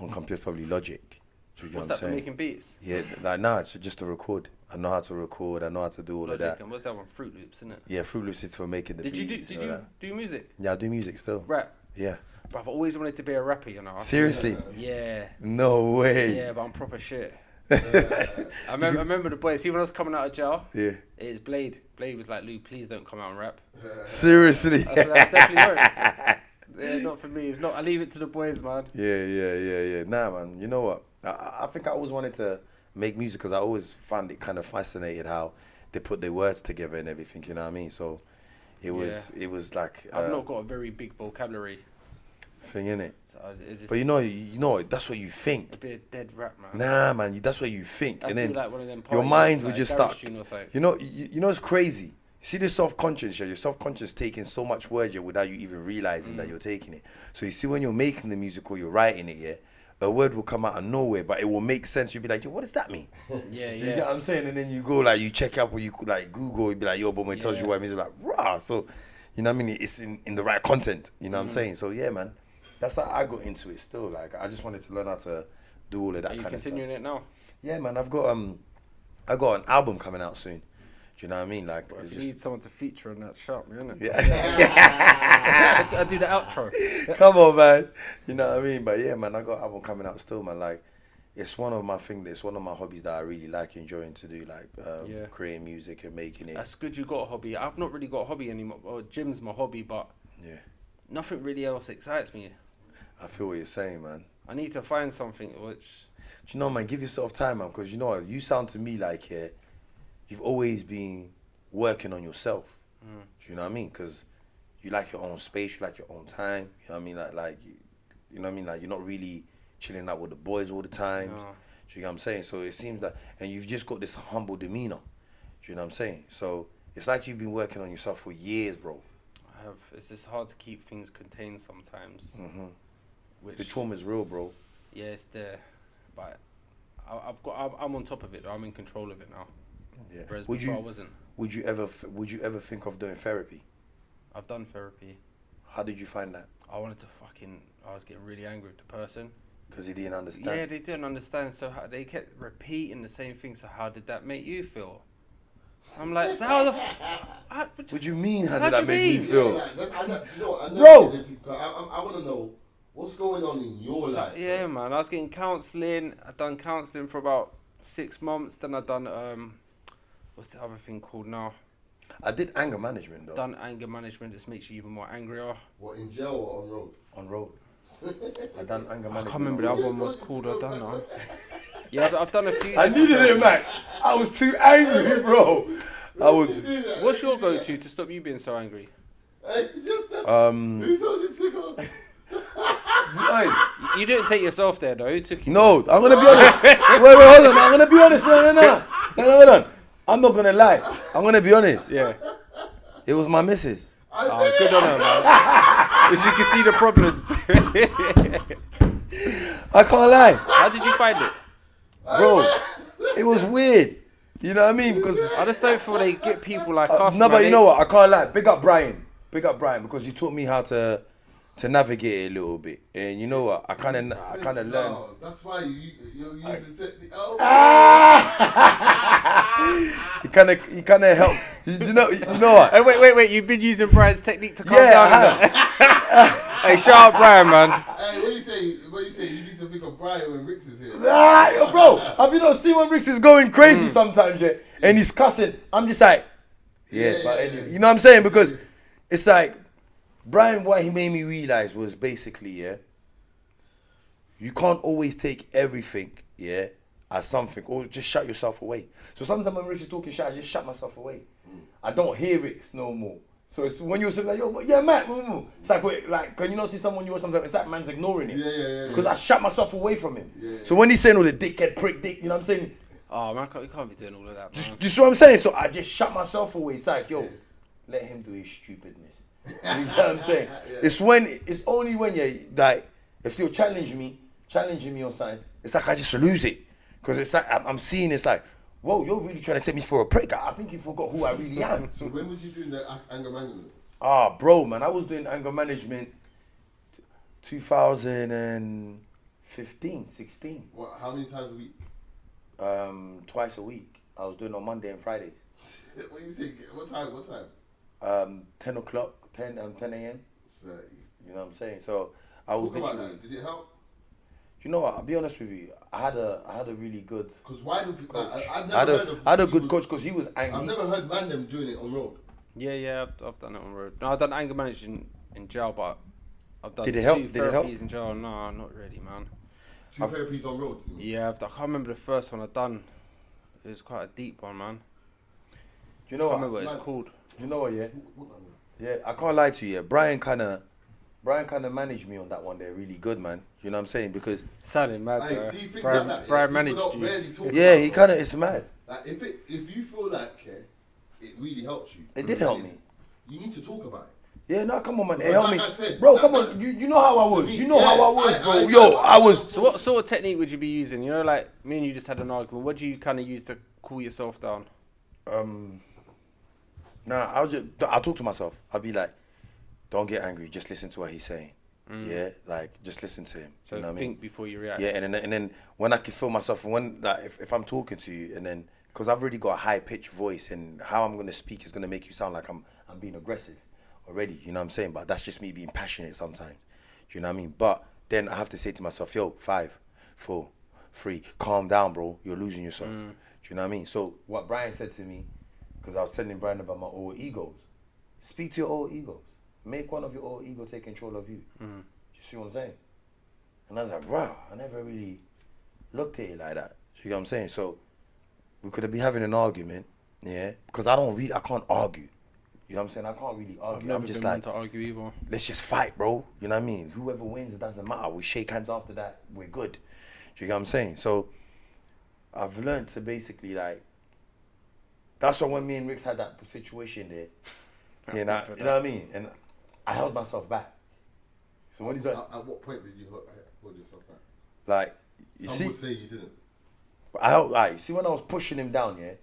on computer is probably Logic. Do you get What's what that I'm for saying? making beats? Yeah, it's just to record. I know how to record. I know how to do all of Logic, that. and what's that one? Fruit Loops, innit? Yeah, Fruit Loops is for making the Did beats. you do music? Yeah, I do music still. Rap? Yeah. Bruv, I've always wanted to be a rapper, you know. Seriously? Yeah. No way. Yeah, but I'm proper shit. I remember the boy. See when I was coming out of jail. Yeah. It's Blade. Blade was like, "Luke, please don't come out and rap." Seriously. I said, I definitely won't. Yeah, not for me. It's not. I leave it to the boys, man. Yeah. Nah, man. You know what? I think I always wanted to make music because I always found it kind of fascinated how they put their words together and everything. You know what I mean? So it was like I've not got a very big vocabulary. thing in it. So it just, But you know, that's what you think. it'd be a dead rap, man. Nah, man, that's what you think, I and feel then like one of them your parties, mind like would just garage start. tune or something. You know, it's crazy. You see the self-conscious, yeah, your self-conscious taking so much words yeah, without you even realizing that you're taking it. So you see when you're making the music or you're writing it, yeah, a word will come out of nowhere, but it will make sense. You'll be like, yo, what does that mean? Yeah, You get what I'm saying? And then you go like, you check out or you like Google, you'd be like, yo, but when it tells you what it means, you're like, rah. So, you know what I mean? It's in the right content. You know what I'm saying? So yeah, man, that's how I got into it. Still, like, I just wanted to learn how to do all of that Are you kind of stuff. continuing it now? Yeah, man, I got an album coming out soon. Do you know what I mean? Like, If it's you need someone to feature on that, shout me, innit? yeah. I do the outro. Come on, man. You know what I mean? But yeah, man, I got an album coming out still, man. Like, it's one of my things. It's one of my hobbies that I really like enjoying to do, like creating music and making it. That's good you got a hobby. I've not really got a hobby anymore. Well, gym's my hobby, but Yeah, nothing really else excites me. I feel what you're saying, man. I need to find something which... Do you know, man? Give yourself time, man, because you know what? You sound to me like you've always been working on yourself. Do you know what I mean? Because you like your own space, you like your own time. You know what I mean? You know what I mean? Like, you're not really chilling out with the boys all the time. No. Do you know what I'm saying? So it seems that, and you've just got this humble demeanor. Do you know what I'm saying? So it's like you've been working on yourself for years, bro. I have. It's just hard to keep things contained sometimes. Which, The trauma's real, bro. yeah, it's there. But I'm on top of it, though. I'm in control of it now. Yeah. Whereas before I wasn't. Would you ever think of doing therapy? I've done therapy. How did you find that? I was getting really angry with the person. Because he didn't understand. Yeah, they didn't understand. So they kept repeating the same thing. So how did that make you feel? I'm like, so how the What do you mean? How How did do that you make me mean? feel? Bro, I want to know what's going on in your So, life. yeah, man. I was getting counselling. I done counselling for about 6 months. Then I done what's the other thing called now? I did anger management though. Done anger management. Just makes you even more angrier. What, in jail or on road? On road. I done anger I management. can't remember the other one was called. I don't know. Yeah, I've done a few. I needed it, man. I was too angry, bro. I was. What's your go-to to stop you being so angry? Hey, just who told you to go? Hey, You didn't take yourself there though. Who took you? no, I'm gonna be honest. Wait, hold on. I'm gonna be honest. No, hold on. I'm not gonna lie. I'm gonna be honest. Yeah. It was my missus. Oh, good on her, man. As you can see the problems. I can't lie, How did you find it? bro. It was weird. You know what I mean? Because I just don't feel they get people like us. no, man. but you know what? I can't lie. Big up Brian, because he taught me how to navigate it a little bit. And you know what? I kind of learned. No, that's why you're using technique. Oh, He kind of helped. You know what? Hey, wait! You've been using Brian's technique to calm Yeah, down. I Hey, shout out Brian, man. hey, what you say? You need to pick up Brian when Rix is here. Yo, bro, have you not seen when Rix is going crazy sometimes, yeah? And he's cussing. I'm just like, but anyway, you know what I'm saying? Because it's like, Brian, what he made me realize was basically, you can't always take everything, as something, or just shut yourself away. So sometimes when Rix is talking shit, I just shut myself away. I don't hear Rix no more. So it's when you're like, yo, yeah, Matt, it's like, wait, like, can you not see someone you or something? It's like man's ignoring it. Yeah. Because I shut myself away from him. Yeah. So when he's saying all the dickhead, prick, dick, you know what I'm saying? Oh man, you can't be doing all of that, man. Do you see what I'm saying? So I just shut myself away. It's like, yo, let him do his stupidness. You know what I'm saying? It's only when you're like, if you're challenging me on something, it's like I just lose it. Because it's like, I'm seeing it's like, whoa, you're really trying to take me for a prick. I think you forgot who I really am. So when was you doing the anger management? Bro, man, I was doing anger management 2015, 16. What? How many times a week? Twice a week. I was doing on Monday and Fridays. What you say? What time? 10 o'clock, 10 a.m. So, You know what I'm saying? So I was talk about literally, that. Did it help? you know what, I'll be honest with you, I had a really good Because why do people? I've never I heard of had a good people- coach because he was angry. I've never heard man them doing it on road. Yeah, I've done it on road. No, I've done anger management in jail, but I've done Did it help? two Did it help? therapies in jail. No, not really, man. Two therapies on road. Yeah, I can't remember the first one I've done. It was quite a deep one, man. You know I can't what? remember what it's called. You know what? Yeah. I can't lie to you. Yeah. Brian kind of managed me on that one there really good, man. You know what I'm saying? Because Sounding mad, Hey, though. see things Brian, like that. Brian people managed don't you. barely talk yeah, about he it. kind of it's mad. Like if you feel like it really helps you. It did help me. You need to talk about it. Yeah, no, come on, man. It But helped like me, I said, bro. that- Come on, you know how I was. me, You know yeah, how I was, bro. I was. So what sort of technique would you be using? You know, like me and you just had an argument. What do you kind of use to cool yourself down? I'll talk to myself. I'll be like, don't get angry. Just listen to what he's saying. Yeah, like just listen to him. So you know what I think mean? before you react. Yeah, and then when I can feel myself, when like if I'm talking to you, and then because I've already got a high pitched voice, and how I'm gonna speak is gonna make you sound like I'm being aggressive already. You know what I'm saying? But that's just me being passionate sometimes. You know what I mean? But then I have to say to myself, yo, 5, 4, 3, calm down, bro. You're losing yourself. Do you know what I mean? So what Brian said to me, because I was telling Brian about my old egos. Speak to your old egos. Make one of your old ego take control of you. You see what I'm saying? And I was like, wow, I never really looked at it like that. You know what I'm saying? So we could be having an argument, yeah, because I can't argue. You know what I'm saying? I can't really I've argue. never I'm just been one like, to argue either. let's just fight, bro. You know what I mean? Whoever wins, it doesn't matter. We shake hands after that, we're good. You know what I'm saying? So I've learned to basically like, that's why when me and Rix had that situation there, you know what I mean? And I held myself back. So when he's like, At what point did you hold yourself back? like, you Some see, would say you didn't. see when I was pushing him down, yeah,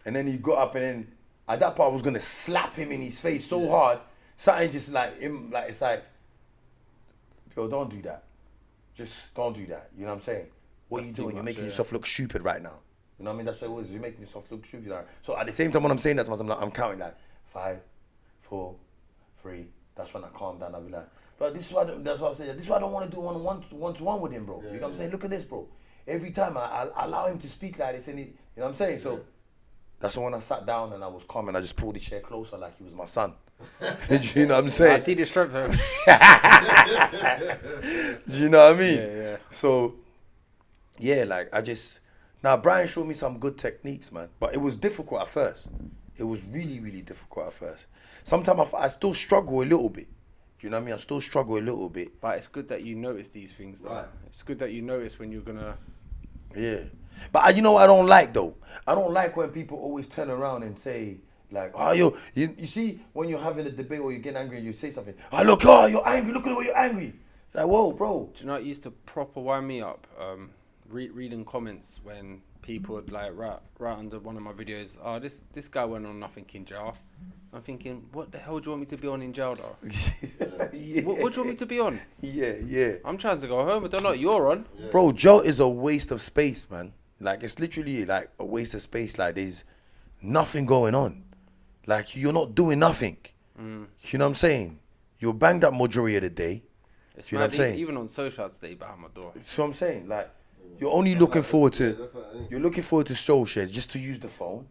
and then he got up, and then at that part I was gonna slap him in his face so hard, something just like him, like it's like, yo, don't do that, just don't do that. You know what I'm saying? What That's you too doing? You're much, making yeah. yourself look stupid right now. You know what I mean? That's what it was. You're making yourself look stupid. Right? So at the same time when I'm saying that to myself, I'm counting like 5, 4, 3. That's when I calm down. I'll be like, but this is why. That's what I say. This is why I don't want to do one-to-one with him, bro. You know what I'm saying? Look at this, bro. Every time I allow him to speak like this, and you know what I'm saying? So that's when I sat down and I was calm, and I just pulled the chair closer like he was my son. You know what I'm saying? I see the strength of him. You know what I mean? Yeah. So, yeah, like now Brian showed me some good techniques, man. But it was difficult at first. It was really, really difficult at first. Sometimes I still struggle a little bit. You know what I mean? I still struggle a little bit. But it's good that you notice these things, though. Right. It's good that you notice when you're gonna. Yeah. But you know what I don't like, though? I don't like when people always turn around and say, like, oh, yo, you see when you're having a debate or you're getting angry and you say something, oh, look, oh, you're angry, look at the way you're angry. Like, whoa, bro. Do you know what used to proper wind me up? Reading comments when people would like write under one of my videos, oh, this guy went on nothing in jail. I'm thinking, what the hell do you want me to be on in jail though? Yeah. What do you want me to be on? Yeah. I'm trying to go home. I don't know what you're on. Yeah. Bro, jail is a waste of space, man. Like, it's literally like a waste of space. Like, there's nothing going on. Like, you're not doing nothing. You know what I'm saying? You're banged up majority of the day. It's You know what I'm saying? Even on social, I'd stay behind my door. That's what I'm saying. Like, you're only looking forward to, that's what I mean. you're looking forward to social just to use the phone.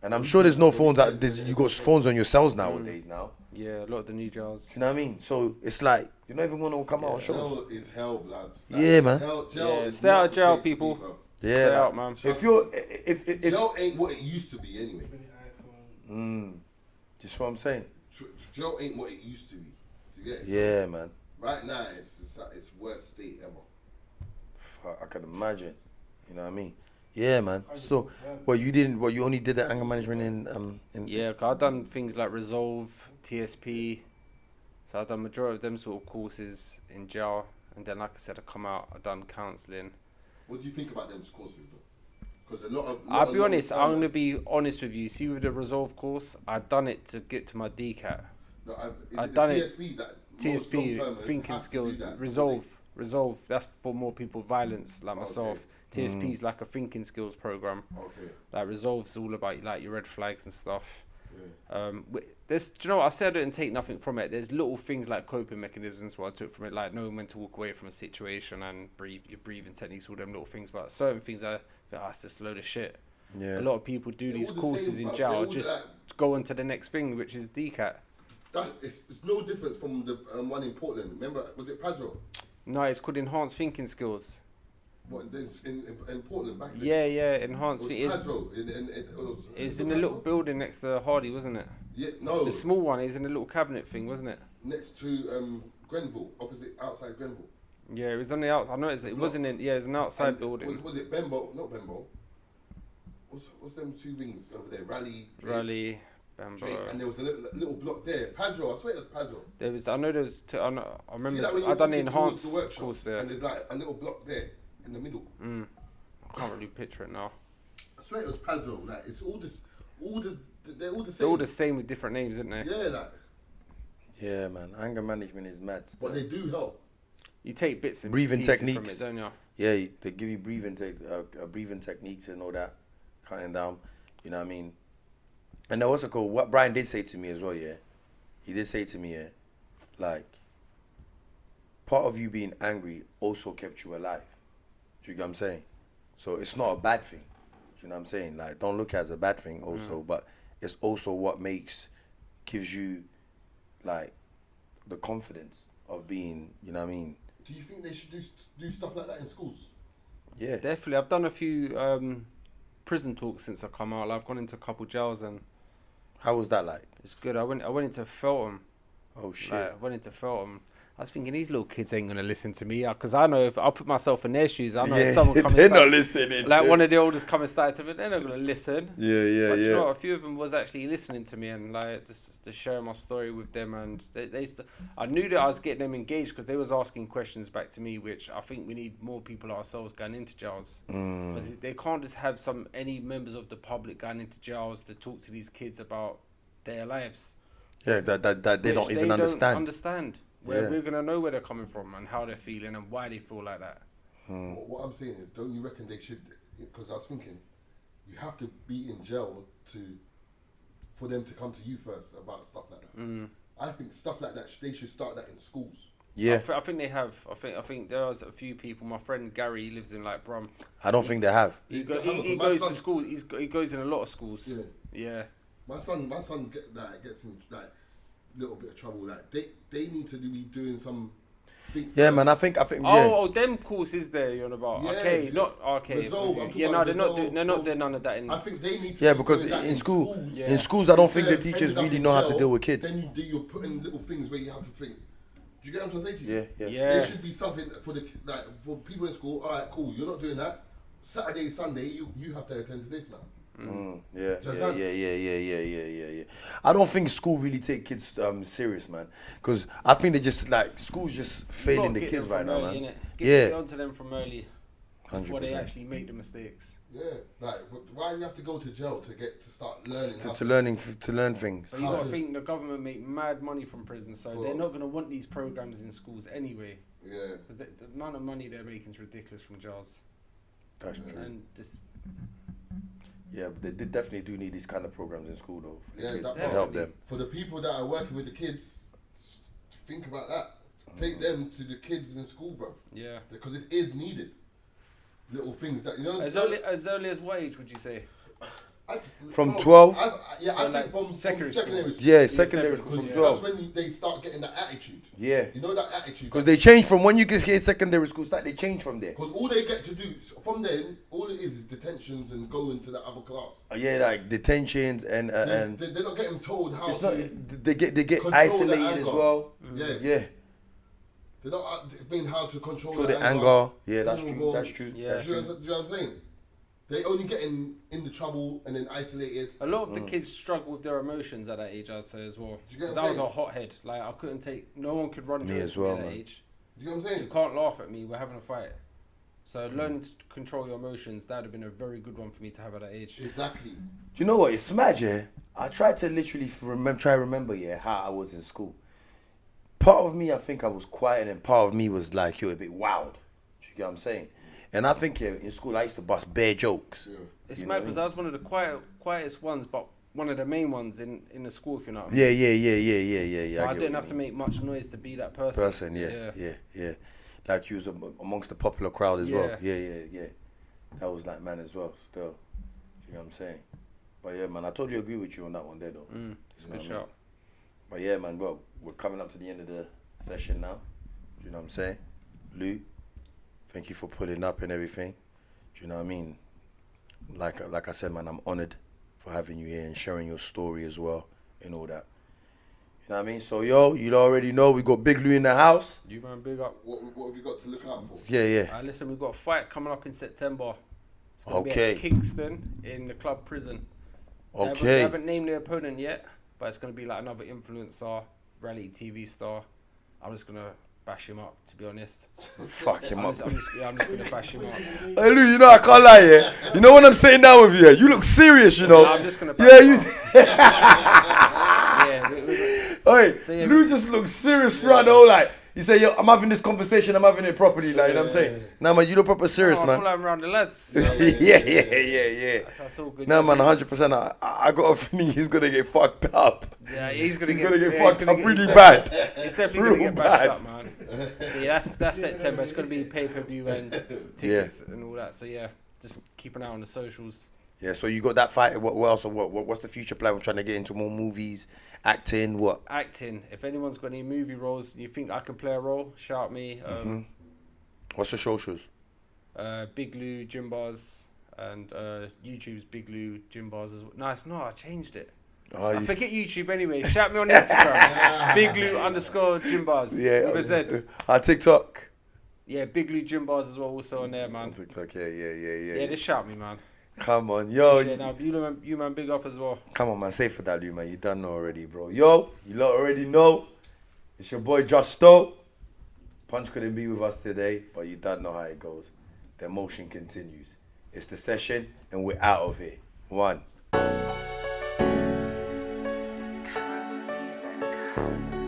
And I'm sure there's no phones out there. You got phones on your cells nowadays now. Yeah, a lot of the new jails. You know what I mean? So it's like, you're not even going to come out and show. Jail is hell, blood. Yeah, man. Jail Yeah, is stay out not of the jail, place to be, people. bro. Yeah, Stay like, out, man. if you're, if Jail ain't what it used to be anyway. just what I'm saying. Jail ain't what it used to be. To get it? Yeah, man. Right now, it's worst state ever. I can imagine. You know what I mean? Yeah, man. So, you only did the anger management in Yeah, 'cause I've done things like Resolve, TSP. So I've done majority of them sort of courses in jail. And then, like I said, I come out, I've done counselling. What do you think about them courses, though? Because a lot of. I'll be honest, I'm going to to be honest with you. See, with the Resolve course, I've done it to get to my DCAT. No, I've done it. TSP, that most TSP, long-termers thinking have to do skills, that. Resolve, that's for more people with violence like myself. Okay. TSP is like a thinking skills program. Okay. Like Resolve's all about like your red flags and stuff. Yeah. There's, do you know what, I said I didn't take nothing from it. There's little things like coping mechanisms what I took from it, like knowing when to walk away from a situation and breathe, your breathing techniques, all them little things. But certain things I think, it's just a load of shit. Yeah. A lot of people do They're these all the courses same, in but jail, they're all just like- go on to the next thing, which is DCAT. It's no difference from the one in Portland. Remember, was it Pasro? No, it's called enhanced thinking skills. What in Portland back then? Yeah, It enhanced. was It's Pasro. it's in a little building next to Hardy, wasn't it? Yeah, no. The small one is in a little cabinet thing, wasn't it? Next to Grenville, outside Grenville. Yeah, it was on the outside. I know it wasn't in. Yeah, it was an outside And building. Was it Bembo? Not Bembo. What's them two wings over there? Raleigh. Drake, Raleigh, Bambo. Drake, and there was a little block there. Pasro, I swear it was Pasro. There was. I know there was. I See remember. that when I you're done the walking towards enhanced workshop course there. And there's like a little block there in the middle. I can't really picture it now. I swear it was Pasro. Like it's all this, they're all the same. They're all the same with different names, isn't they? Yeah, like, Yeah, man. Anger management is mad. but they do help. You take bits and Breathing pieces techniques. from it, don't you? Yeah, they give you breathing techniques and all that, cutting down. You know what I mean? And then what's it called? What Brian did say to me as well, yeah. He did say to me, yeah, like, part of you being angry also kept you alive. Do you get what I'm saying? So it's not a bad thing. Do you know what I'm saying? Like, don't look at it as a bad thing also, but it's also what gives you, like, the confidence of being, you know what I mean? Do you think they should do stuff like that in schools? Yeah. Definitely. I've done a few prison talks since I come out. Like, I've gone into a couple jails and How was that like? it's good. I went into Feltham. Oh, shit. Like, I went into Feltham. I was thinking these little kids ain't gonna listen to me because I know if I put myself in their shoes, I know if someone coming. they're not listening. Like one of the oldest coming started to me, they're not gonna listen. Yeah, But you know what, a few of them was actually listening to me and like just to share my story with them, and I knew that I was getting them engaged because they was asking questions back to me, which I think we need more people ourselves going into jails because they can't just have any members of the public going into jails to talk to these kids about their lives. Yeah, that they don't even understand. Where we're gonna know where they're coming from and how they're feeling and why they feel like that. What I'm saying is, don't you reckon they should? Because I was thinking, you have to be in jail for them to come to you first about stuff like that. I think stuff like that they should start that in schools. Yeah, I think they have. I think there was a few people. My friend Gary, he lives in like Brum. I don't think they have. He My goes son- to school. He goes in a lot of schools. Yeah. Yeah. My son gets in like little bit of trouble. Like they need to be doing some. Yeah, man. I think. Yeah. Oh, them courses there you're on about. Yeah, okay, yeah. not okay. Resolve, I'm talking Yeah, no, about they're not. Resolve, They're not doing none of that in. I think they need to. Yeah, be because doing that in school, schools. Yeah. in schools, I don't think the Instead of teachers ending up really in know how to jail, deal with kids. Then you're putting little things where you have to think. Do you get what I'm trying to say to you? Yeah. Yeah. There should be something for for people in school. All right, cool. You're not doing that. Saturday, Sunday, you have to attend to this now. Yeah. Just I don't think school really take kids serious, man. Because I think they just like schools just failing the kids right now, man. Get Yeah, onto them from early before they 100%. actually make the mistakes. Yeah, like why do you have to go to jail to start learning? To learn things. But you got to think the government make mad money from prison, so they're not going to want these programs in schools anyway. Yeah. Because the amount of money they're making is ridiculous from jails. That's true. And just Yeah, but they definitely do need these kind of programs in school though, for the Yeah, kids, that to help them. For the people that are working with the kids, think about that. Take them to the kids in school, bro. yeah. Because it is needed. Little things that, you know. As early as what age would you say? From 12? I So think like from secondary secondary school. school. Yeah, secondary school Because from 12. that's when they start getting the attitude. Yeah. You know that attitude. Because they change from when you get to secondary school, they change from there. Because all they get to do from then, all it is detentions and going to the other class. Yeah, like detentions and They're not getting told how it's not, to. they get control isolated the as anger. well. Yeah. Yeah. They're not being how to control Through the the anger. Yeah, that's School true. ball. That's true. Yeah. That's Do you true. know what I'm saying? They only getting in the trouble and then isolated. A lot of the kids struggle with their emotions at that age, I'd say as well. Do you get Because what I I'm was a saying? hothead. Like I couldn't take. No one could run Me jokes as with me well, at that man. age. Do you know what I'm saying? You can't laugh at me. We're having a fight. So learning to control your emotions, that would have been a very good one for me to have at that age. Exactly. Do you know what? It's mad, yeah. I tried to literally remember, yeah, how I was in school. Part of me, I think I was quiet, and part of me was like, you're a bit wild. Do you get what I'm saying? And I think in school, I used to bust bare jokes. Yeah. It's You know mad what I because mean? I was one of the quietest ones, but one of the main ones in the school, if you know what I mean. Yeah. But I I get didn't what have you to mean. make much noise to be that person. Yeah. Like you was amongst the popular crowd as well. Yeah. Yeah. That was like man as well. Still, you know what I'm saying? But yeah, man, I totally agree with you on that one there, though. It's a You know good what I mean? shout. But yeah, man. Well, we're coming up to the end of the session now. Do you know what I'm saying? Lou, thank you for pulling up and everything. Do you know what I mean? Like I said, man, I'm honoured for having you here and sharing your story as well and all that. You know what I mean? So, yo, you already know we got Big Lou in the house. You man, big up. What have you got to look out for? Yeah. Listen, we've got a fight coming up in September. It's gonna be Okay. at Kingston in the club prison. They Okay. haven't named the opponent yet, but it's gonna be like another influencer, reality TV star. I'm just gonna bash him up, to be honest. Fuck him up. I'm just gonna bash him up. Hey Lou, you know I can't lie, yeah. You know when I'm sitting down with you, you look serious, you know. No, I'm just gonna bash Yeah, him you. up. Yeah, Hey, So, yeah, Lou just looks serious throughout the whole like. He said, "Yo, I'm having this conversation. I'm having it properly." Like, you know what I'm saying? Nah, man, you look proper serious, I man. feel like I'm around the lads. Yeah. That's all good. Nah, man, 100%. I got a feeling he's gonna get fucked up. Yeah, he's gonna He's get, gonna get yeah, fucked he's gonna up get- really he's bad. He's definitely Real gonna get bashed bad. up, man. So yeah, that's September. It's gonna be pay-per-view and tickets and all that. So yeah, just keep an eye on the socials. Yeah. So you got that fight. What else? What's the future plan? We're trying to get into more movies, acting. What? Acting. If anyone's got any movie roles you think I can play a role, shout me. What's the socials? Big Lou Gym Bars and YouTube's Big Lou Gym Bars as well. No, it's not. I changed it. Oh, I forget YouTube anyway. Shout me on Instagram. Big Lou _Gym Bars. yeah. With a Z. TikTok. Yeah, Big Lou Gym Bars as well. Also on there, On man. TikTok. Yeah. Yeah, just shout me, man. Come on, yo. Yeah, now you man, big up as well. Come on, man. Say for that, you man. You done know already, bro. Yo, you lot already know. It's your boy Justo. Punch couldn't be with us today, but you done know how it goes. The emotion continues. It's the session, and we're out of here. One. Music.